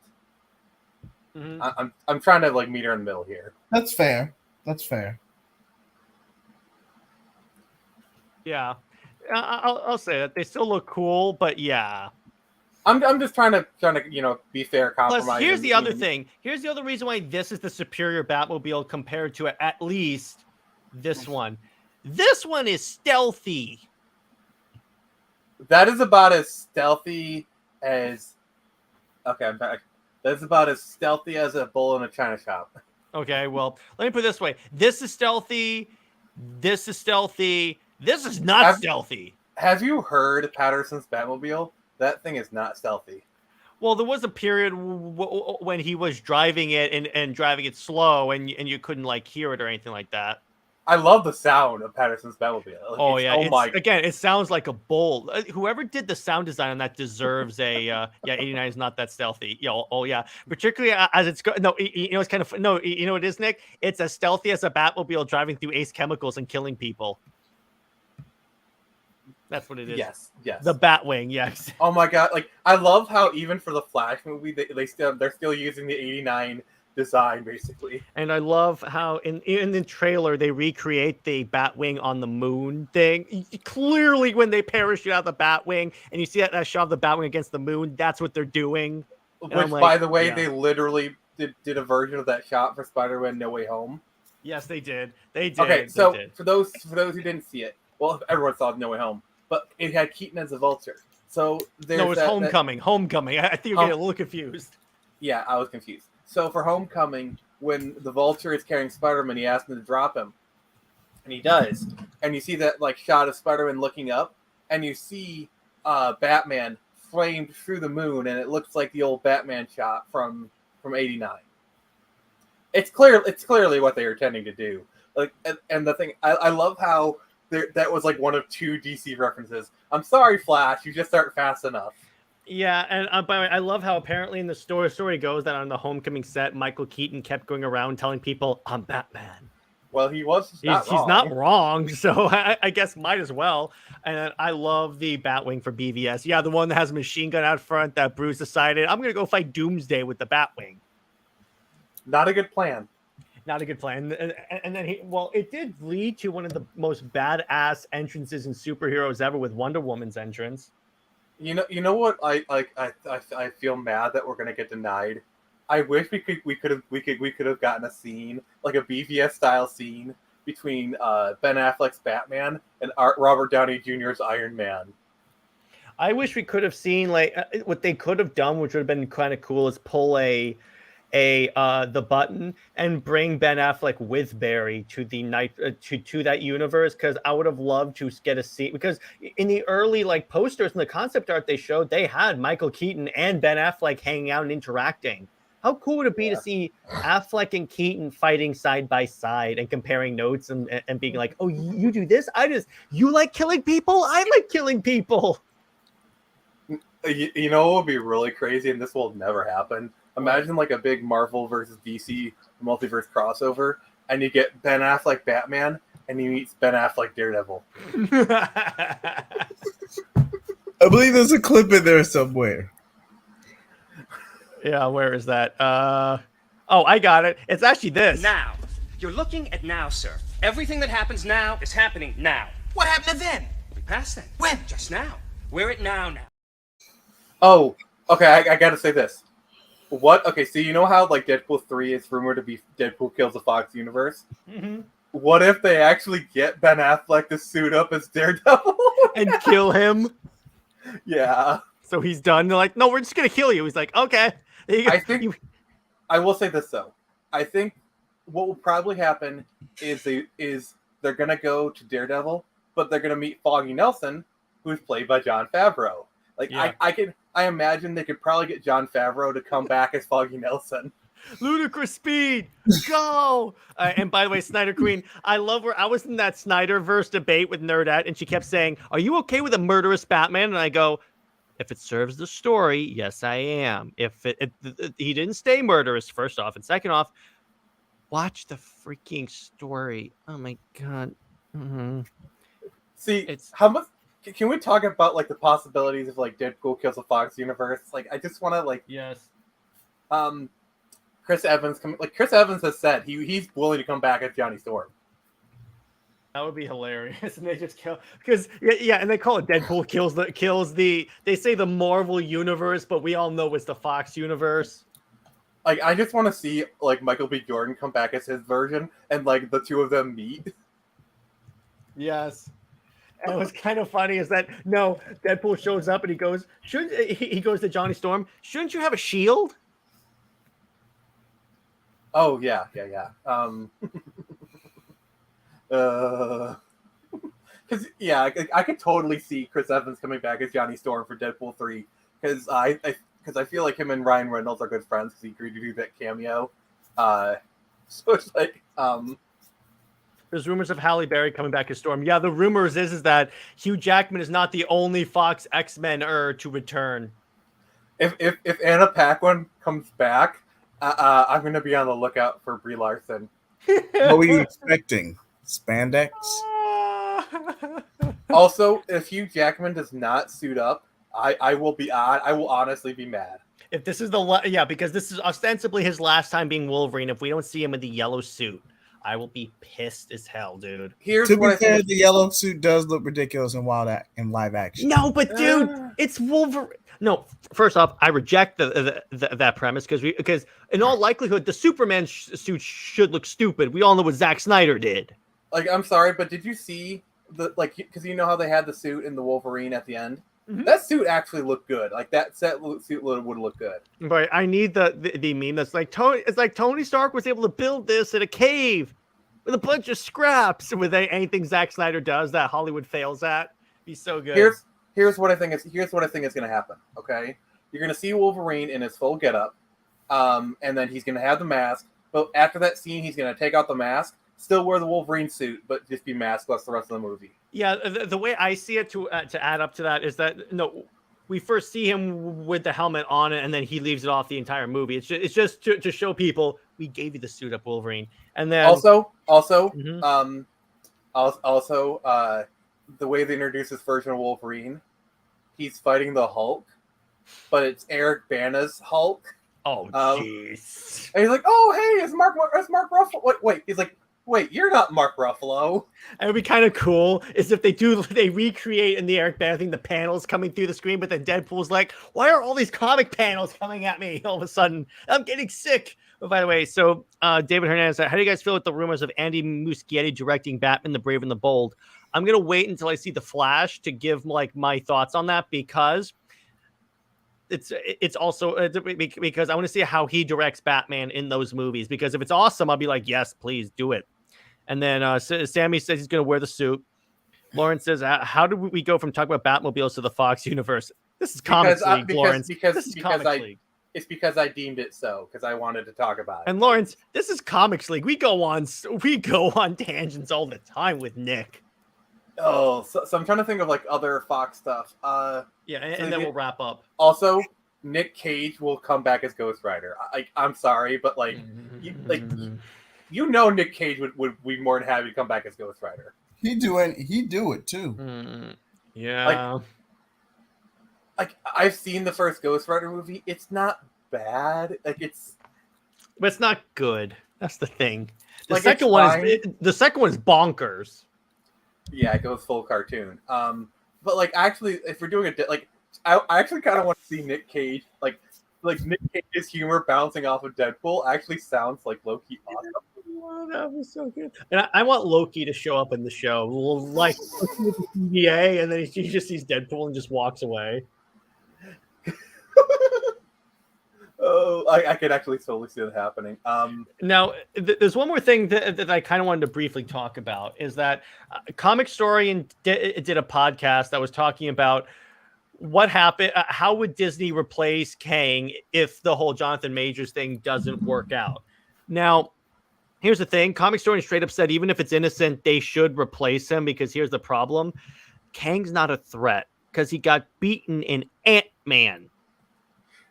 I'm trying to like meet her in the middle here. That's fair. That's fair. Yeah, I'll say that they still look cool, but yeah. I'm just trying to be fair, compromise. Plus, here's the other thing. Here's the other reason why this is the superior Batmobile compared to at least this one. This one is stealthy. That is about as stealthy as. Okay, I'm back. That's about as stealthy as a bull in a china shop. Okay, well, let me put it this way. This is stealthy. This is stealthy. This is not stealthy. Have you heard Patterson's Batmobile? That thing is not stealthy. Well, there was a period when he was driving it and driving it slow, and you couldn't like hear it or anything like that. I love the sound of Patterson's Batmobile. Oh yeah, again, it sounds like a bull. Whoever did the sound design on that deserves a 89 is not that stealthy. Yeah, particularly as it's no, it's kind of no, you know what it is, Nick? It's as stealthy as a Batmobile driving through Ace Chemicals and killing people. That's what it is. Yes. The Batwing, yes. Oh my god! Like I love how even for the Flash movie, they're still using the '89 design basically. And I love how in the trailer they recreate the Batwing on the moon thing. Clearly, when they parachute out the Batwing and you see that shot of the Batwing against the moon, that's what they're doing. Which, by the way, they literally did a version of that shot for Spider-Man: No Way Home. Yes, they did. They did. Okay, so for those who didn't see it, well, everyone saw No Way Home. But it had Keaton as a vulture. So no, it's Homecoming. Homecoming. I think you're getting a little confused. Yeah, I was confused. So for Homecoming, when the vulture is carrying Spider-Man, he asks him to drop him. And he does. And you see that like shot of Spider-Man looking up, and you see Batman framed through the moon, and it looks like the old Batman shot from '89. It's clearly what they were intending to do. Like, and the thing I love how that was like one of two DC references. I'm sorry, Flash, you just aren't fast enough. Yeah, and by the way, I love how apparently in the story goes that on the Homecoming set, Michael Keaton kept going around telling people, "I'm Batman." Well, he's not wrong, so I guess might as well. And I love the Batwing for BVS. Yeah, the one that has a machine gun out front that Bruce decided, I'm going to go fight Doomsday with the Batwing. Not a good plan. Not a good plan. And then it did lead to one of the most badass entrances in superheroes ever with Wonder Woman's entrance. You know what I feel mad that we're gonna get denied. I wish we could have gotten a scene, like a BVS style scene, between Ben Affleck's Batman and Robert Downey Jr.'s Iron Man. I wish we could have seen like what they could have done, which would have been kind of cool, is pull the button and bring Ben Affleck with Barry to the night to that universe, because I would have loved to get a scene, because in the early like posters and the concept art they showed, they had Michael Keaton and Ben Affleck hanging out and interacting. How cool would it be to see Affleck and Keaton fighting side by side and comparing notes and being like, oh, you do this, you like killing people, I like killing people. You know what would be really crazy, and this will never happen? Imagine like a big Marvel versus DC multiverse crossover, and you get Ben Affleck Batman, and he meets Ben Affleck Daredevil. I believe there's a clip in there somewhere. Yeah, where is that? Oh, I got it. It's actually this. Now. You're looking at now, sir. Everything that happens now is happening now. What happened to then? We passed then. When? Just now. We're at now. Oh, okay, I gotta say this. What? Okay, so you know how like Deadpool 3 is rumored to be Deadpool kills the Fox universe? Mm-hmm. What if they actually get Ben Affleck to suit up as Daredevil? And kill him? Yeah. So he's done. They're like, no, we're just gonna kill you. He's like, okay. I will say this though. I think what will probably happen is they're gonna go to Daredevil, but they're gonna meet Foggy Nelson, who's played by Jon Favreau. Like Yeah. I imagine they could probably get Jon Favreau to come back as Foggy Nelson. Ludicrous speed, go! And by the way, Snyder Queen, I love where I was in that Snyderverse debate with Nerdette, and she kept saying, "Are you okay with a murderous Batman?" And I go, "If it serves the story, yes, I am. If he didn't stay murderous, first off, and second off, watch the freaking story. Oh my god." Mm-hmm. See, how much? Can we talk about like the possibilities of like Deadpool kills the Fox universe? Like, I just want to like Yes. Chris Evans Chris Evans has said he's willing to come back as Johnny Storm. That would be hilarious, and they just kill because and they call it Deadpool kills the. They say the Marvel universe, but we all know it's the Fox universe. Like, I just want to see like Michael B. Jordan come back as his version, and like the two of them meet. Yes. And what's kind of funny is that Deadpool shows up and he goes, he goes to Johnny Storm, shouldn't you have a shield? Oh yeah. Because I could totally see Chris Evans coming back as Johnny Storm for Deadpool 3, because I feel like him and Ryan Reynolds are good friends because he agreed to do that cameo. So it's like There's rumors of Halle Berry coming back as Storm. Yeah, the rumors is that Hugh Jackman is not the only Fox X-Men to return. If Anna Paquin comes back, I'm going to be on the lookout for Brie Larson. What were you expecting? Spandex? Also, if Hugh Jackman does not suit up, I will honestly be mad. If this is because this is ostensibly his last time being Wolverine. If we don't see him in the yellow suit, I will be pissed as hell, dude. To be fair, the yellow suit does look ridiculous in live action. No, but dude, it's Wolverine. No, first off, I reject that premise because in all likelihood, the Superman suit should look stupid. We all know what Zack Snyder did. Like, I'm sorry, but did you see because you know how they had the suit in the Wolverine at the end? Mm-hmm. That suit actually looked good. Like, that suit would look good. But I need the meme that's like Tony Stark was able to build this in a cave with a bunch of scraps. With anything Zack Snyder does that Hollywood fails at, he's so good. Here's what I think is going to happen. Okay, you're going to see Wolverine in his full getup, and then he's going to have the mask. But after that scene, he's going to take out the mask, still wear the Wolverine suit, but just be maskless the rest of the movie. Yeah, the way I see it to add up to that is that we first see him with the helmet on it, and then he leaves it off the entire movie. It's just to show people we gave you the suit up, Wolverine, and then also, mm-hmm. The way they introduce this version of Wolverine, he's fighting the Hulk, but it's Eric Bana's Hulk. Oh, jeez. And he's like, "Oh, hey, it's Mark Ruffalo." Wait, he's like, "Wait, you're not Mark Ruffalo." And it'd be kind of cool is if they recreate in the Eric Bana thing the panels coming through the screen, but then Deadpool's like, "Why are all these comic panels coming at me all of a sudden? I'm getting sick." Oh, by the way, so David Hernandez, how do you guys feel with the rumors of Andy Muschietti directing Batman: The Brave and the Bold? I'm gonna wait until I see The Flash to give like my thoughts on that because it's also because I want to see how he directs Batman in those movies. Because if it's awesome, I'll be like, yes, please do it. And then Sammy says he's gonna wear the suit. Lauren says, how did we go from talking about Batmobiles to the Fox universe? This is Comics League, Lawrence. This is Comics League. It's because I deemed it so, because I wanted to talk about it. And Lawrence, this is Comics League. We go on tangents all the time with Nick. Oh, so I'm trying to think of like other Fox stuff. Yeah, and then we'll wrap up. Also, Nick Cage will come back as Ghost Rider. I'm sorry, but like, Nick Cage would be more than happy to come back as Ghost Rider. He'd do it too. Yeah. Like I've seen the first Ghost Rider movie. It's not bad. But it's not good. That's the thing. The like, second one is bonkers. Yeah, it goes full cartoon. But like actually, if we're doing I actually kind of want to see Nick Cage like Nick Cage's humor bouncing off of Deadpool actually sounds like low-key awesome. Oh, that was so good. And I want Loki to show up in the show, like with the TVA, and then he just sees Deadpool and just walks away. Oh, I could actually totally see that happening. Now, there's one more thing that I kind of wanted to briefly talk about is that Comic Story did a podcast that was talking about what happened. How would Disney replace Kang if the whole Jonathan Majors thing doesn't work out? Now, here's the thing. Comic Story straight up said even if it's innocent, they should replace him because here's the problem. Kang's not a threat because he got beaten in Ant-Man.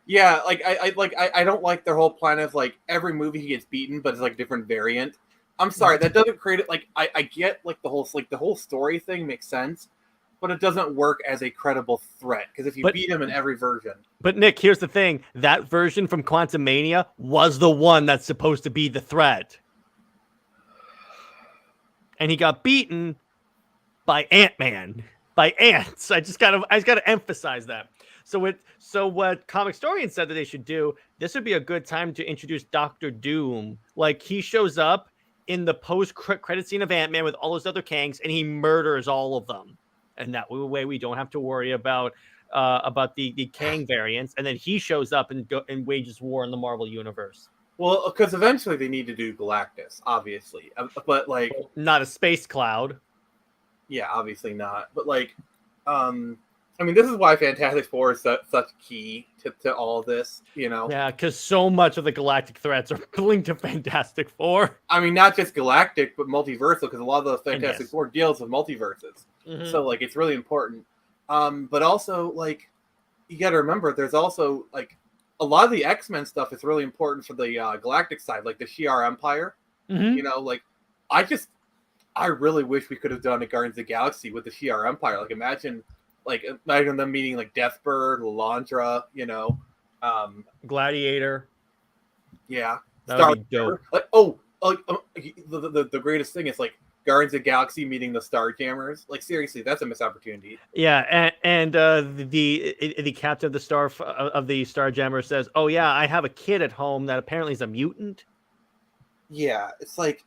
Yeah, I don't like their whole plan of like every movie he gets beaten, but it's like a different variant. I'm sorry, that doesn't create it. Like I get like the whole story thing makes sense, but it doesn't work as a credible threat because if you beat him in every version. But Nick, here's the thing: that version from Quantumania was the one that's supposed to be the threat, and he got beaten by Ant-Man, by ants. I just gotta emphasize that. So what Comic Historian said that they should do, this would be a good time to introduce Dr. Doom. Like he shows up in the post-credit scene of Ant-Man with all those other Kangs and he murders all of them. And that way we don't have to worry about the Kang variants. And then he shows up and wages war in the Marvel universe. Well, because eventually they need to do Galactus, obviously. But like not a space cloud. Yeah, obviously not. But like I mean, this is why Fantastic Four is such key to all of this, you know? Yeah, because so much of the galactic threats are linked to Fantastic Four. I mean, not just galactic, but multiversal, because a lot of the Fantastic Four deals with multiverses. Mm-hmm. So, like, it's really important. But also, like, you got to remember, there's also, like, a lot of the X-Men stuff is really important for the galactic side, like the Shi'ar Empire. Mm-hmm. You know, like, I really wish we could have done a Guardians of the Galaxy with the Shi'ar Empire. Like, imagine them meeting like Deathbird, Lilandra, you know, Gladiator. Yeah, that would be dope. The greatest thing is like Guardians of the Galaxy meeting the Starjammers. Like seriously, that's a missed opportunity. Yeah, and the captain of the Starjammer says, "Oh yeah, I have a kid at home that apparently is a mutant." Yeah, it's like.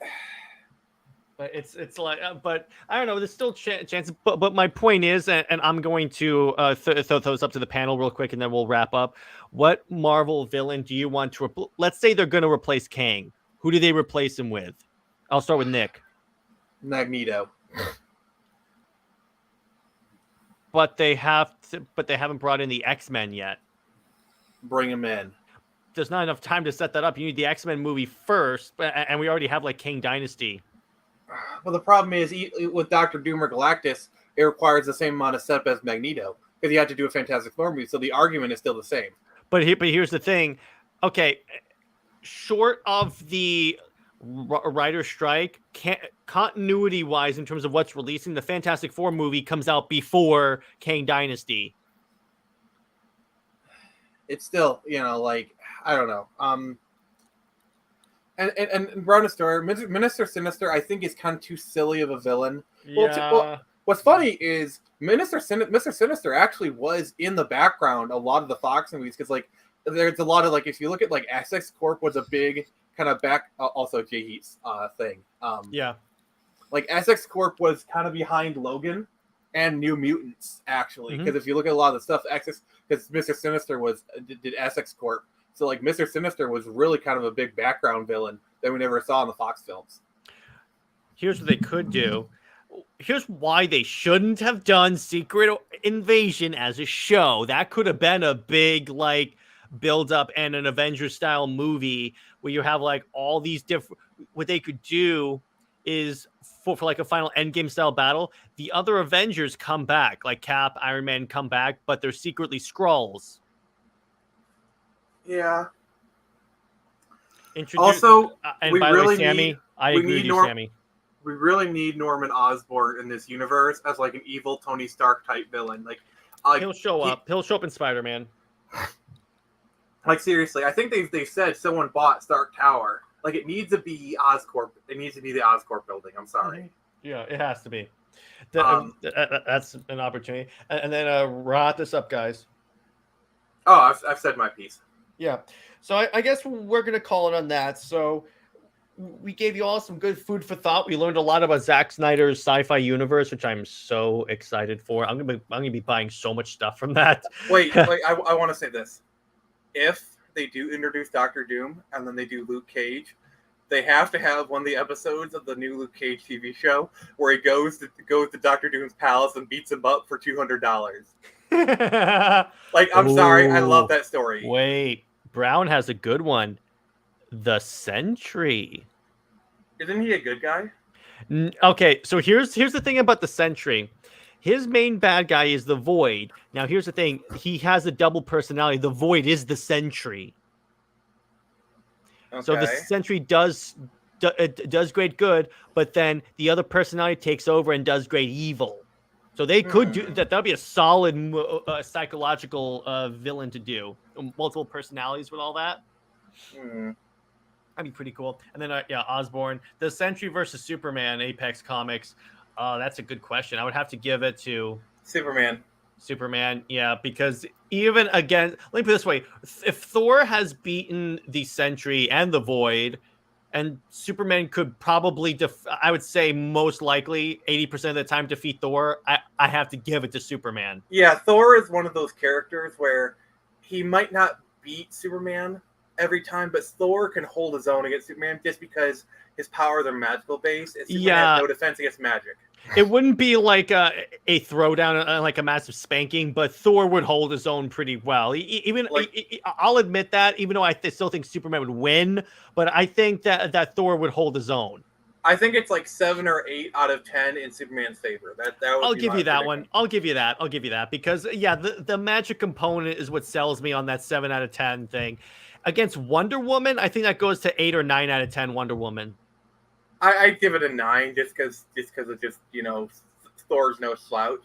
But it's like, but I don't know. There's still chances. But my point is, and I'm going to throw those up to the panel real quick, and then we'll wrap up. What Marvel villain do you want to? Let's say they're going to replace Kang. Who do they replace him with? I'll start with Nick. Magneto. But they haven't brought in the X-Men yet. Bring him in. There's not enough time to set that up. You need the X-Men movie first, and we already have like Kang Dynasty. Well, the problem is with Dr. Doom or Galactus, it requires the same amount of setup as Magneto because you have to do a Fantastic Four movie. So the argument is still the same. But here's the thing. Okay, short of the writer strike, continuity-wise, in terms of what's releasing, the Fantastic Four movie comes out before Kang Dynasty. It's still, you know, like I don't know. And Brona Story, Minister Sinister, I think is kind of too silly of a villain. Yeah. Well, what's funny is Mr. Sinister actually was in the background a lot of the Fox movies because, like, there's a lot of like if you look at like Essex Corp was a big kind of back also JJheat's thing. Yeah. Like Essex Corp was kind of behind Logan and New Mutants actually, because if you look at a lot of the stuff, Essex, because Mr. Sinister did Essex Corp, so like Mr. Sinister was really kind of a big background villain that we never saw in the Fox films. Here's what they could do. Here's why they shouldn't have done Secret Invasion as a show. That could have been a big like build up and an Avengers style movie where you have like all these different. What they could do is for like a final Endgame style battle, the other Avengers come back, like Cap, Iron Man come back, but they're secretly Skrulls. Yeah. Also, and we by the way, really Sammy, need, I we agree need with you, Sammy. We really need Norman Osborn in this universe as like an evil Tony Stark type villain. Like he'll show up. He'll show up in Spider-Man. Like seriously, I think they said someone bought Stark Tower. Like it needs to be Oscorp. It needs to be the Oscorp building. I'm sorry. Yeah, it has to be. That's an opportunity. And then wrap this up, guys. Oh, I've said my piece. Yeah. So I guess we're gonna call it on that. So we gave you all some good food for thought. We learned a lot about Zack Snyder's sci-fi universe, which I'm so excited for. I'm gonna be buying so much stuff from that. Wait, I want to say this. If they do introduce Doctor Doom and then they do Luke Cage, they have to have one of the episodes of the new Luke Cage TV show where he goes to Doctor Doom's palace and beats him up for $200. Like, I'm sorry, I love that story. Wait, Brown has a good one. The Sentry. Isn't he a good guy? Okay, so here's the thing about the Sentry. His main bad guy is the Void. Now, here's the thing. He has a double personality. The Void is the Sentry. Okay. So the Sentry does great good, but then the other personality takes over and does great evil. So they could do that. That'd be a solid psychological villain to do. Multiple personalities with all that. That'd be pretty cool. And then, Osborn. The Sentry versus Superman, Apex Comics. That's a good question. I would have to give it to Superman, yeah, because even again, let me put it this way. If Thor has beaten the Sentry and the Void, and Superman could probably, I would say most likely 80% of the time defeat Thor, I have to give it to Superman. Yeah, Thor is one of those characters where he might not beat Superman every time, but Thor can hold his own against Superman just because his powers are magical based, and Superman has no defense against magic. It wouldn't be like a throwdown, like a massive spanking, but Thor would hold his own pretty well. I'll admit that, even though I still think Superman would win, but I think that Thor would hold his own. I think it's like 7 or 8 out of 10 in Superman's favor. I'll give you that one. I'll give you that because the magic component is what sells me on that 7 out of 10 thing. Against Wonder Woman, I think that goes to 8 or 9 out of 10. Wonder Woman. I'd give it a 9 just because of Thor's no slouch,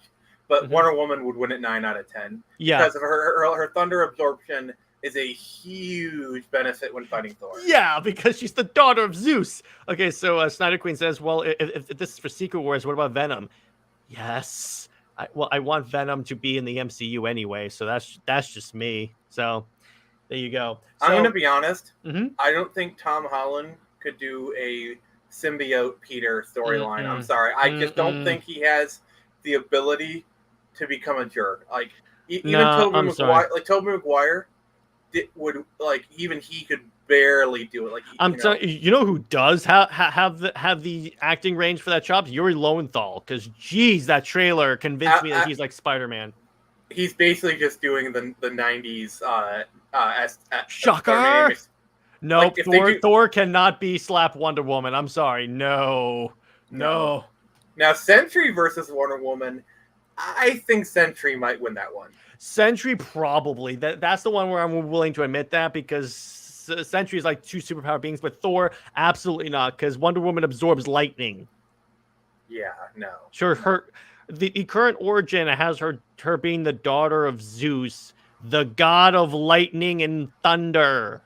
but Wonder Woman would win at 9 out of 10. Yeah, because of her thunder absorption is a huge benefit when fighting Thor. Yeah, because she's the daughter of Zeus. Okay, so Snyder Queen says, well, if this is for Secret Wars, what about Venom? Yes, I want Venom to be in the MCU anyway, so that's just me. So there you go. So, I'm going to be honest. I don't think Tom Holland could do a symbiote Peter storyline. I'm sorry. I just don't think he has the ability to become a jerk. Like even Tobey Maguire even he could barely do it. Like I'm telling you, know who does have the acting range for that job? Yuri Lowenthal, because geez, that trailer convinced me that he's like Spider-Man. He's basically just doing the 90s shocker. No, Thor cannot be slap Wonder Woman. I'm sorry. No. Now, Sentry versus Wonder Woman, I think Sentry might win that one. Sentry probably. That's the one where I'm willing to admit that because Sentry is like 2 superpower beings, but Thor, absolutely not, because Wonder Woman absorbs lightning. Yeah, no. Sure, the current origin has her being the daughter of Zeus, the god of lightning and thunder.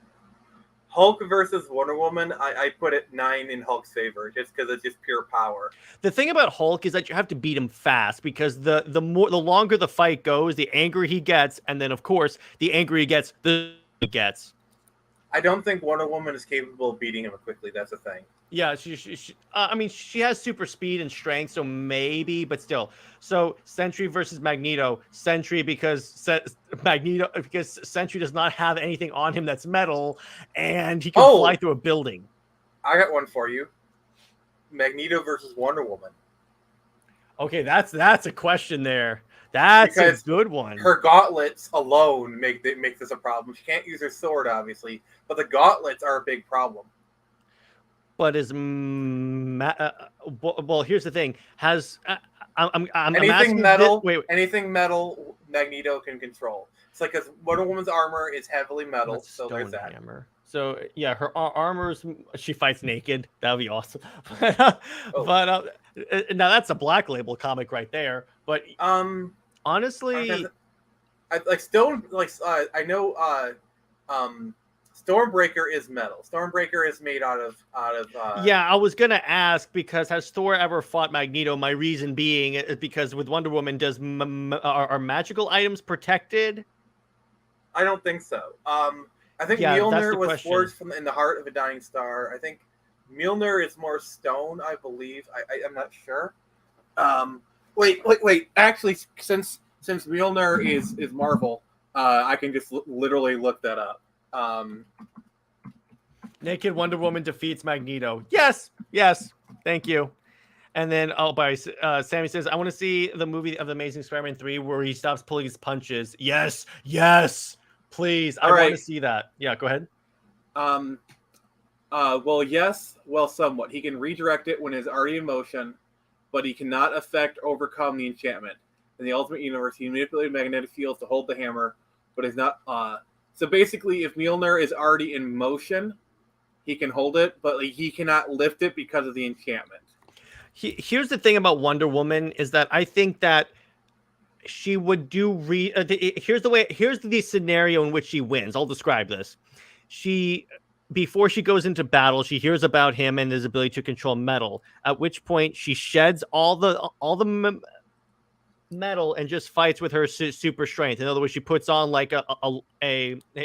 Hulk versus Wonder Woman, I put it 9 in Hulk's favor just because it's just pure power. The thing about Hulk is that you have to beat him fast because the longer the fight goes, the angrier he gets, and then of course the angrier he gets, the he gets. I don't think Wonder Woman is capable of beating him quickly. That's the thing. Yeah, I mean, she has super speed and strength, so maybe, but still. So Sentry versus Magneto. Sentry because Sentry does not have anything on him that's metal, and he can fly through a building. I got one for you. Magneto versus Wonder Woman. Okay, that's a question there. That's a good one. Her gauntlets alone make this a problem. She can't use her sword, obviously, but the gauntlets are a big problem. But well, here's the thing. I'm anything metal? Wait, anything metal, Magneto can control. It's like because Wonder Woman's armor is heavily metal, so there's that. Hammer. So yeah, her armor's she fights naked. That'd be awesome. But now that's a Black Label comic right there. But honestly, I know Stormbreaker is metal. Stormbreaker is made out of. Yeah, I was gonna ask because has Thor ever fought Magneto? My reason being is because with Wonder Woman, are magical items protected? I don't think so. I think Mjolnir was forged in the heart of a dying star. I think Mjolnir is more stone. I believe. I'm not sure. Wait. Actually, since Mjolnir is Marvel, I can just literally look that up. Naked Wonder Woman defeats Magneto. Yes. Thank you. And then Sammy says, I want to see the movie of the Amazing Spider-Man 3 where he stops pulling his punches. Yes, please. I want to see that. Yeah, go ahead. Well, yes. Well, somewhat. He can redirect it when it's already in motion, but he cannot overcome the enchantment. In the Ultimate Universe, he manipulated magnetic fields to hold the hammer, but is not. So basically, if Mjolnir is already in motion, he can hold it, but he cannot lift it because of the enchantment. Here's the thing about Wonder Woman is that I think that she would do here's the scenario in which she wins. I'll describe this. Before she goes into battle, she hears about him and his ability to control metal, at which point she sheds all the metal and just fights with her super strength. In other words, she puts on like a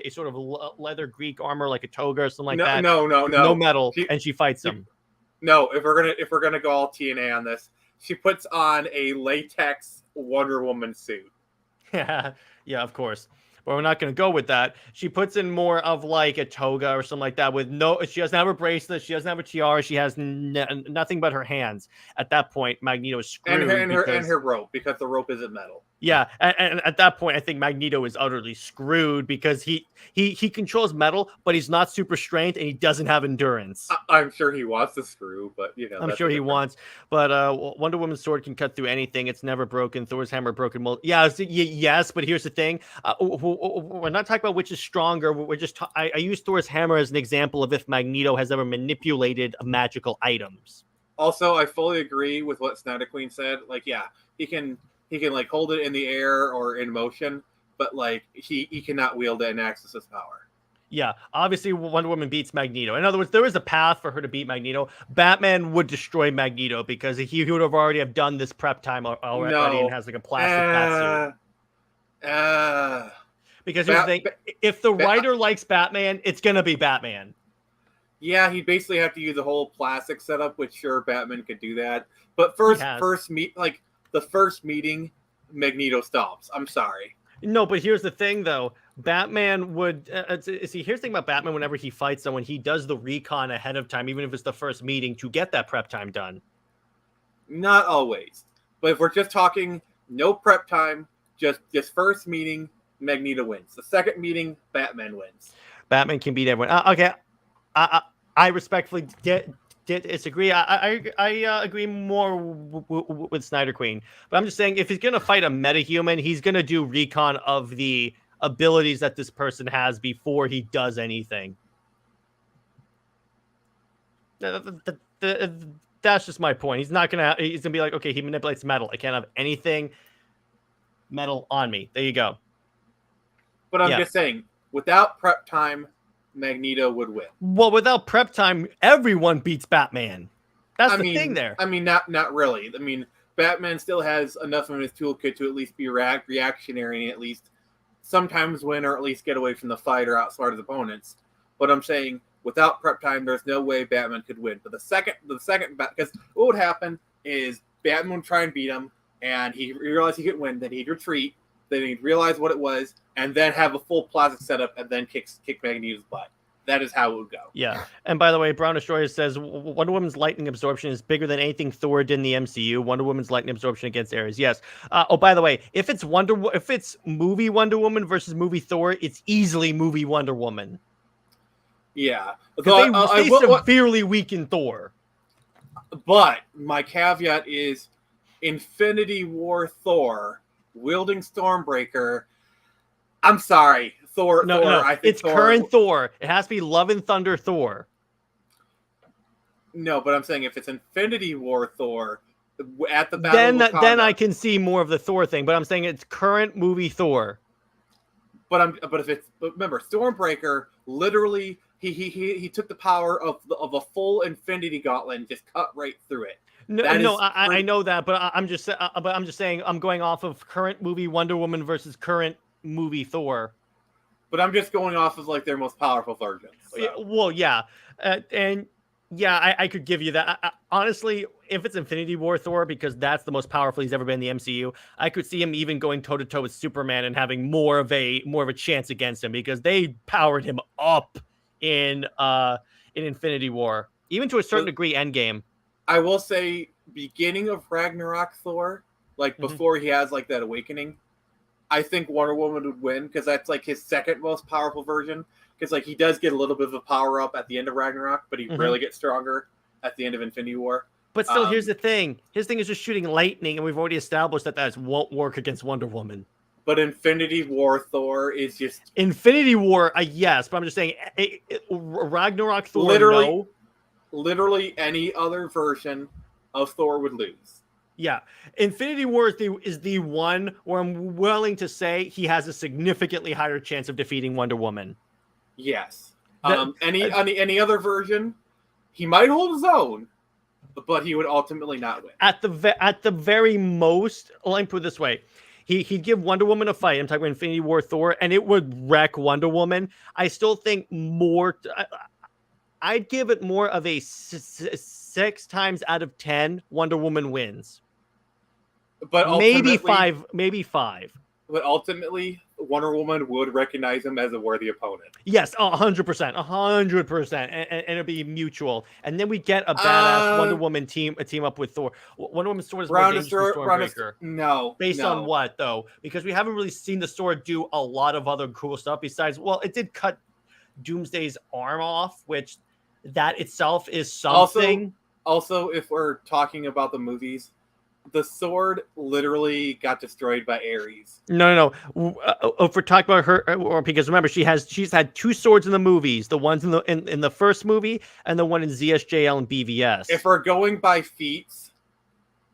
sort of leather Greek armor, like a toga or something like that. No metal, and she fights him. No, if we're gonna go all TNA on this, she puts on a latex Wonder Woman suit. Yeah, of course. But we're not going to go with that. She puts in more of like a toga or something like that she doesn't have a bracelet. She doesn't have a tiara. She has nothing but her hands. At that point, Magneto is screwed. And her rope, because the rope isn't metal. Yeah. And at that point, I think Magneto is utterly screwed because he controls metal, but he's not super strength and he doesn't have endurance. I'm sure he wants to screw, but I'm sure he wants. But Wonder Woman's sword can cut through anything. It's never broken. Thor's hammer broken. Yes, but here's the thing. We're not talking about which is stronger. We're just I use Thor's hammer as an example of if Magneto has ever manipulated magical items. Also, I fully agree with what Snyder Queen said. Like, yeah, he can like hold it in the air or in motion, but like he cannot wield it and access his power. Yeah, obviously Wonder Woman beats Magneto. In other words, there is a path for her to beat Magneto. Batman would destroy Magneto because he would have already have done this prep time already and has like a plastic batsuit. Because here's the thing, if the writer likes Batman, it's gonna be Batman. Yeah, he'd basically have to use the whole plastic setup, which sure Batman could do that. But the first meeting, Magneto stops. I'm sorry. No, but here's the thing, though. Batman would here's the thing about Batman. Whenever he fights someone, he does the recon ahead of time, even if it's the first meeting, to get that prep time done. Not always, but if we're just talking no prep time, just first meeting, Magneto wins. The second meeting, Batman wins. Batman can beat everyone. Okay, I respectfully disagree. I agree more with Snyder Queen, but I'm just saying if he's gonna fight a metahuman, he's gonna do recon of the abilities that this person has before he does anything. That's just my point. He's gonna be like, okay, he manipulates metal. I can't have anything metal on me. There you go. But I'm just saying, without prep time, Magneto would win. Well, without prep time, everyone beats Batman. That's the thing there. I mean, not really. I mean, Batman still has enough in his toolkit to at least be reactionary and at least sometimes win or at least get away from the fight or outsmart his opponents. But I'm saying without prep time, there's no way Batman could win. But the second, because what would happen is Batman would try and beat him, and he realized he could win. Then he'd retreat. Then he'd realize what it was, and then have a full plastic setup, and then kick Magneto's butt. That is how it would go. Yeah. And by the way, Brown Destroyer says Wonder Woman's lightning absorption is bigger than anything Thor did in the MCU. Wonder Woman's lightning absorption against Ares. Yes. Oh, by the way, if it's movie Wonder Woman versus movie Thor, it's easily movie Wonder Woman. Yeah. They severely weaken Thor. But my caveat is Infinity War Thor wielding Stormbreaker. I'm sorry. Thor. No. I think it's current Thor. It has to be Love and Thunder Thor. No, but I'm saying if it's Infinity War Thor at the battle, then I can see more of the Thor thing. But I'm saying it's current movie Thor. But remember, Stormbreaker literally he took the power of a full Infinity Gauntlet and just cut right through it. I know that, but I'm just saying I'm going off of current movie Wonder Woman versus current movie Thor. But I'm just going off of like their most powerful versions. So. I could give you that. Honestly, if it's Infinity War Thor, because that's the most powerful he's ever been in the MCU, I could see him even going toe to toe with Superman and having more of a chance against him because they powered him up in Infinity War, even to a certain degree. Endgame. I will say, beginning of Ragnarok Thor, like before he has like that awakening, I think Wonder Woman would win because that's like his second most powerful version. Because like he does get a little bit of a power up at the end of Ragnarok, but he really gets stronger at the end of Infinity War. But still, here's the thing: his thing is just shooting lightning, and we've already established that won't work against Wonder Woman. But Infinity War Thor is just Infinity War, yes. But I'm just saying, Ragnarok Thor, literally any other version of Thor would lose. Yeah, Infinity War is the one where I'm willing to say he has a significantly higher chance of defeating Wonder Woman. Yes. Any other version, he might hold his own, but he would ultimately not win. At the very most, let me put it this way. He'd give Wonder Woman a fight. I'm talking about Infinity War Thor, and it would wreck Wonder Woman. I still think I'd give it more of a 6 times out of 10 Wonder Woman wins. But maybe 5. But ultimately, Wonder Woman would recognize him as a worthy opponent. Yes, 100%, and it'll be mutual. And then we get a badass Wonder Woman team up with Thor. Wonder Woman's sword is more dangerous than Stormbreaker. No. Based on what though? Because we haven't really seen the sword do a lot of other cool stuff besides. Well, it did cut Doomsday's arm off, which that itself is something. Also, if we're talking about the movies, the sword literally got destroyed by Ares. No. If we're talking about her, or because remember, she's had 2 swords in the movies. The ones in the first movie and the one in ZSJL and BVS. If we're going by feats,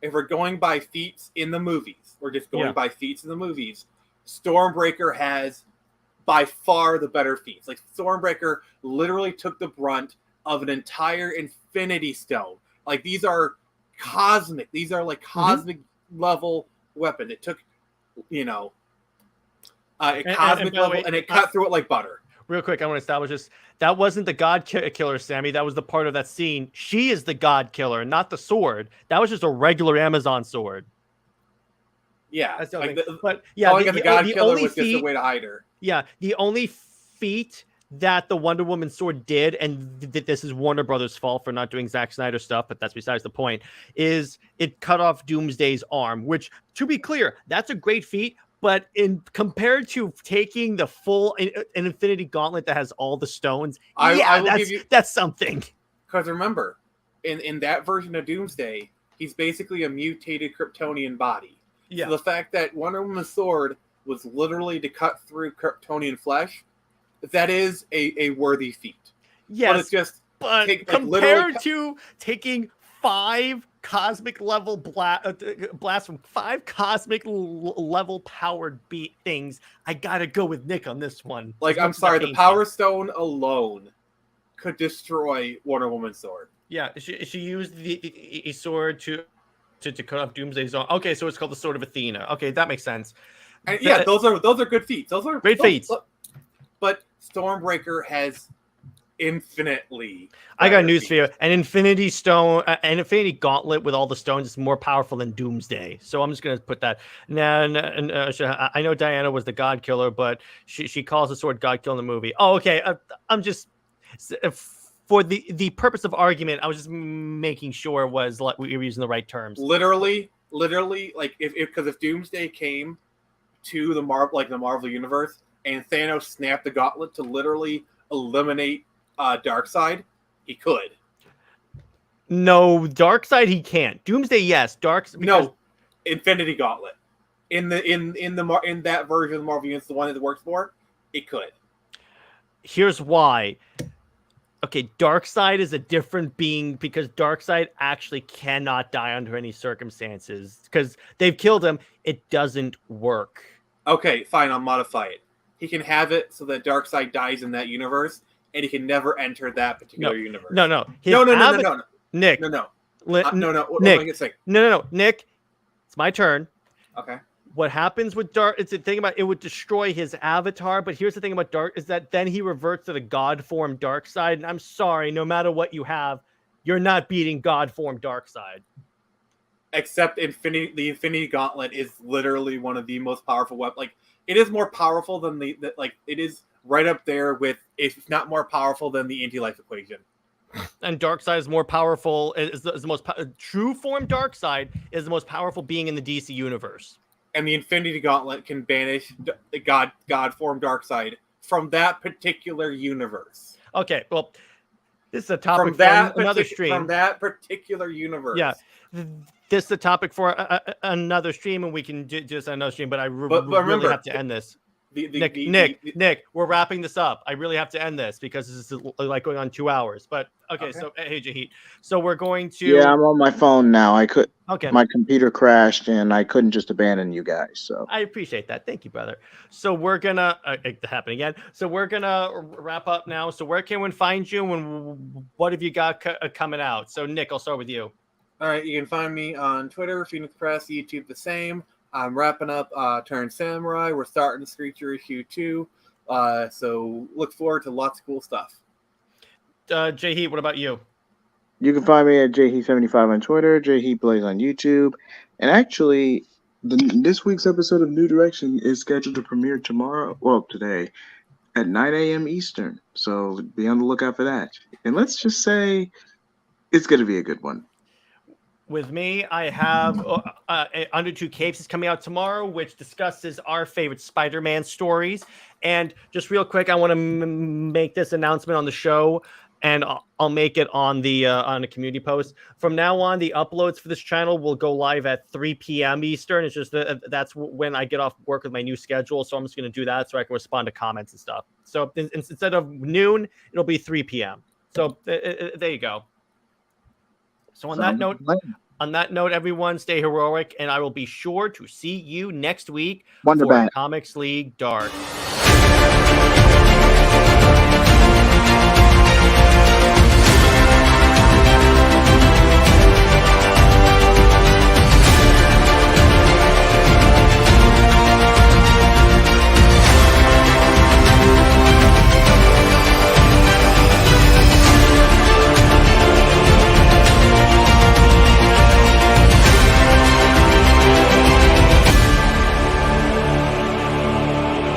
in the movies, we're just going by feats in the movies. Stormbreaker has by far the better feats. Like Stormbreaker literally took the brunt of an entire Infinity Stone. Like these are cosmic. These are like cosmic level weapon. It took, cosmic level, and it cut through it like butter. Real quick, I want to establish this. That wasn't the God Killer, Sammy. That was the part of that scene. She is the God Killer, not the sword. That was just a regular Amazon sword. Yeah, that's the like thing. But yeah, the God Killer was just a way to hide her. Yeah, the only feat that the Wonder Woman sword did, and this is Warner Brothers' fault for not doing Zack Snyder stuff, but that's besides the point, is it cut off Doomsday's arm, which, to be clear, that's a great feat, but compared to taking the full an Infinity Gauntlet that has all the stones, that's something. Because remember, in that version of Doomsday, he's basically a mutated Kryptonian body. Yeah. So the fact that Wonder Woman's sword was literally to cut through Kryptonian flesh, that is a worthy feat. Yes, but it's just compared to taking 5 cosmic level blasts from 5 cosmic level powered things, I gotta go with Nick on this one. Like, I'm sorry, the Power Stone alone could destroy Wonder Woman's sword. Yeah, she used a sword to cut off Doomsday's arm. Okay, so it's called the Sword of Athena. Okay, that makes sense. And yeah, those are good feats. Those are great feats. But Stormbreaker has infinitely. I got better news for you. feats. An Infinity Stone, an Infinity Gauntlet with all the stones is more powerful than Doomsday. So I'm just gonna put that. Now, I know Diana was the God Killer, but she calls the sword God Killer in the movie. Oh, okay. I'm just for the purpose of argument. I was just making sure it was like we were using the right terms. Literally, like if Doomsday came to the Marvel universe and Thanos snapped the gauntlet to literally eliminate Darkseid, he could. No, Darkseid he can't. Doomsday, yes. No, Infinity Gauntlet. In that version of the Marvel universe, the one that it works for, it could. Here's why. Okay, Darkseid is a different being because Darkseid actually cannot die under any circumstances because they've killed him. It doesn't work. Okay, fine. I'll modify it. He can have it so that Darkseid dies in that universe, and he can never enter that particular universe. No. No. Nick. No. No. What am I gonna say? No. Nick, it's my turn. Okay. What happens with Dark? It's the thing about it would destroy his avatar. But here's the thing about Dark is that then he reverts to the God form Darkseid. And I'm sorry, no matter what you have, you're not beating God form Darkseid. Except the Infinity Gauntlet is literally one of the most powerful weapons. Like it is more powerful than it is right up there with, if not more powerful than the anti-life equation. And Darkseid is more powerful. Is the most true form Darkseid is the most powerful being in the DC universe. And the Infinity Gauntlet can banish the God form Darkseid from that particular universe. Okay, well, this is a topic from another stream. From that particular universe. Yeah, this is a topic for another stream, and we can just another stream. But remember, really have to end this. Nick, we're wrapping this up. I really have to end this because this is like going on 2 hours. But okay. So hey, JJheat. So we're going to. Yeah, I'm on my phone now. Okay. My computer crashed and I couldn't just abandon you guys. So I appreciate that. Thank you, brother. So we're gonna it happen again. So we're gonna wrap up now. So where can one find you, and what have you got coming out? So Nick, I'll start with you. All right, you can find me on Twitter, Phoenix Press, YouTube, the same. I'm wrapping up Turn Samurai. We're starting Screecher issue 2. So look forward to lots of cool stuff. JJheat, what about you? you can find me at JJheat75 on Twitter, JJheat Plays on YouTube. And actually, this week's episode of New Direction is scheduled to premiere today, at 9 a.m. Eastern. So be on the lookout for that. And let's just say it's going to be a good one. With me, I have Under Two Capes is coming out tomorrow, which discusses our favorite Spider-Man stories. And just real quick, I want to make this announcement on the show, and I'll make it on the community post. From now on, the uploads for this channel will go live at 3 p.m. Eastern. It's just that's when I get off work with my new schedule. So I'm just going to do that so I can respond to comments and stuff. So instead of noon, it'll be 3 p.m. So there you go. So on that note, everyone, stay heroic, and I will be sure to see you next week for Comics League Dark.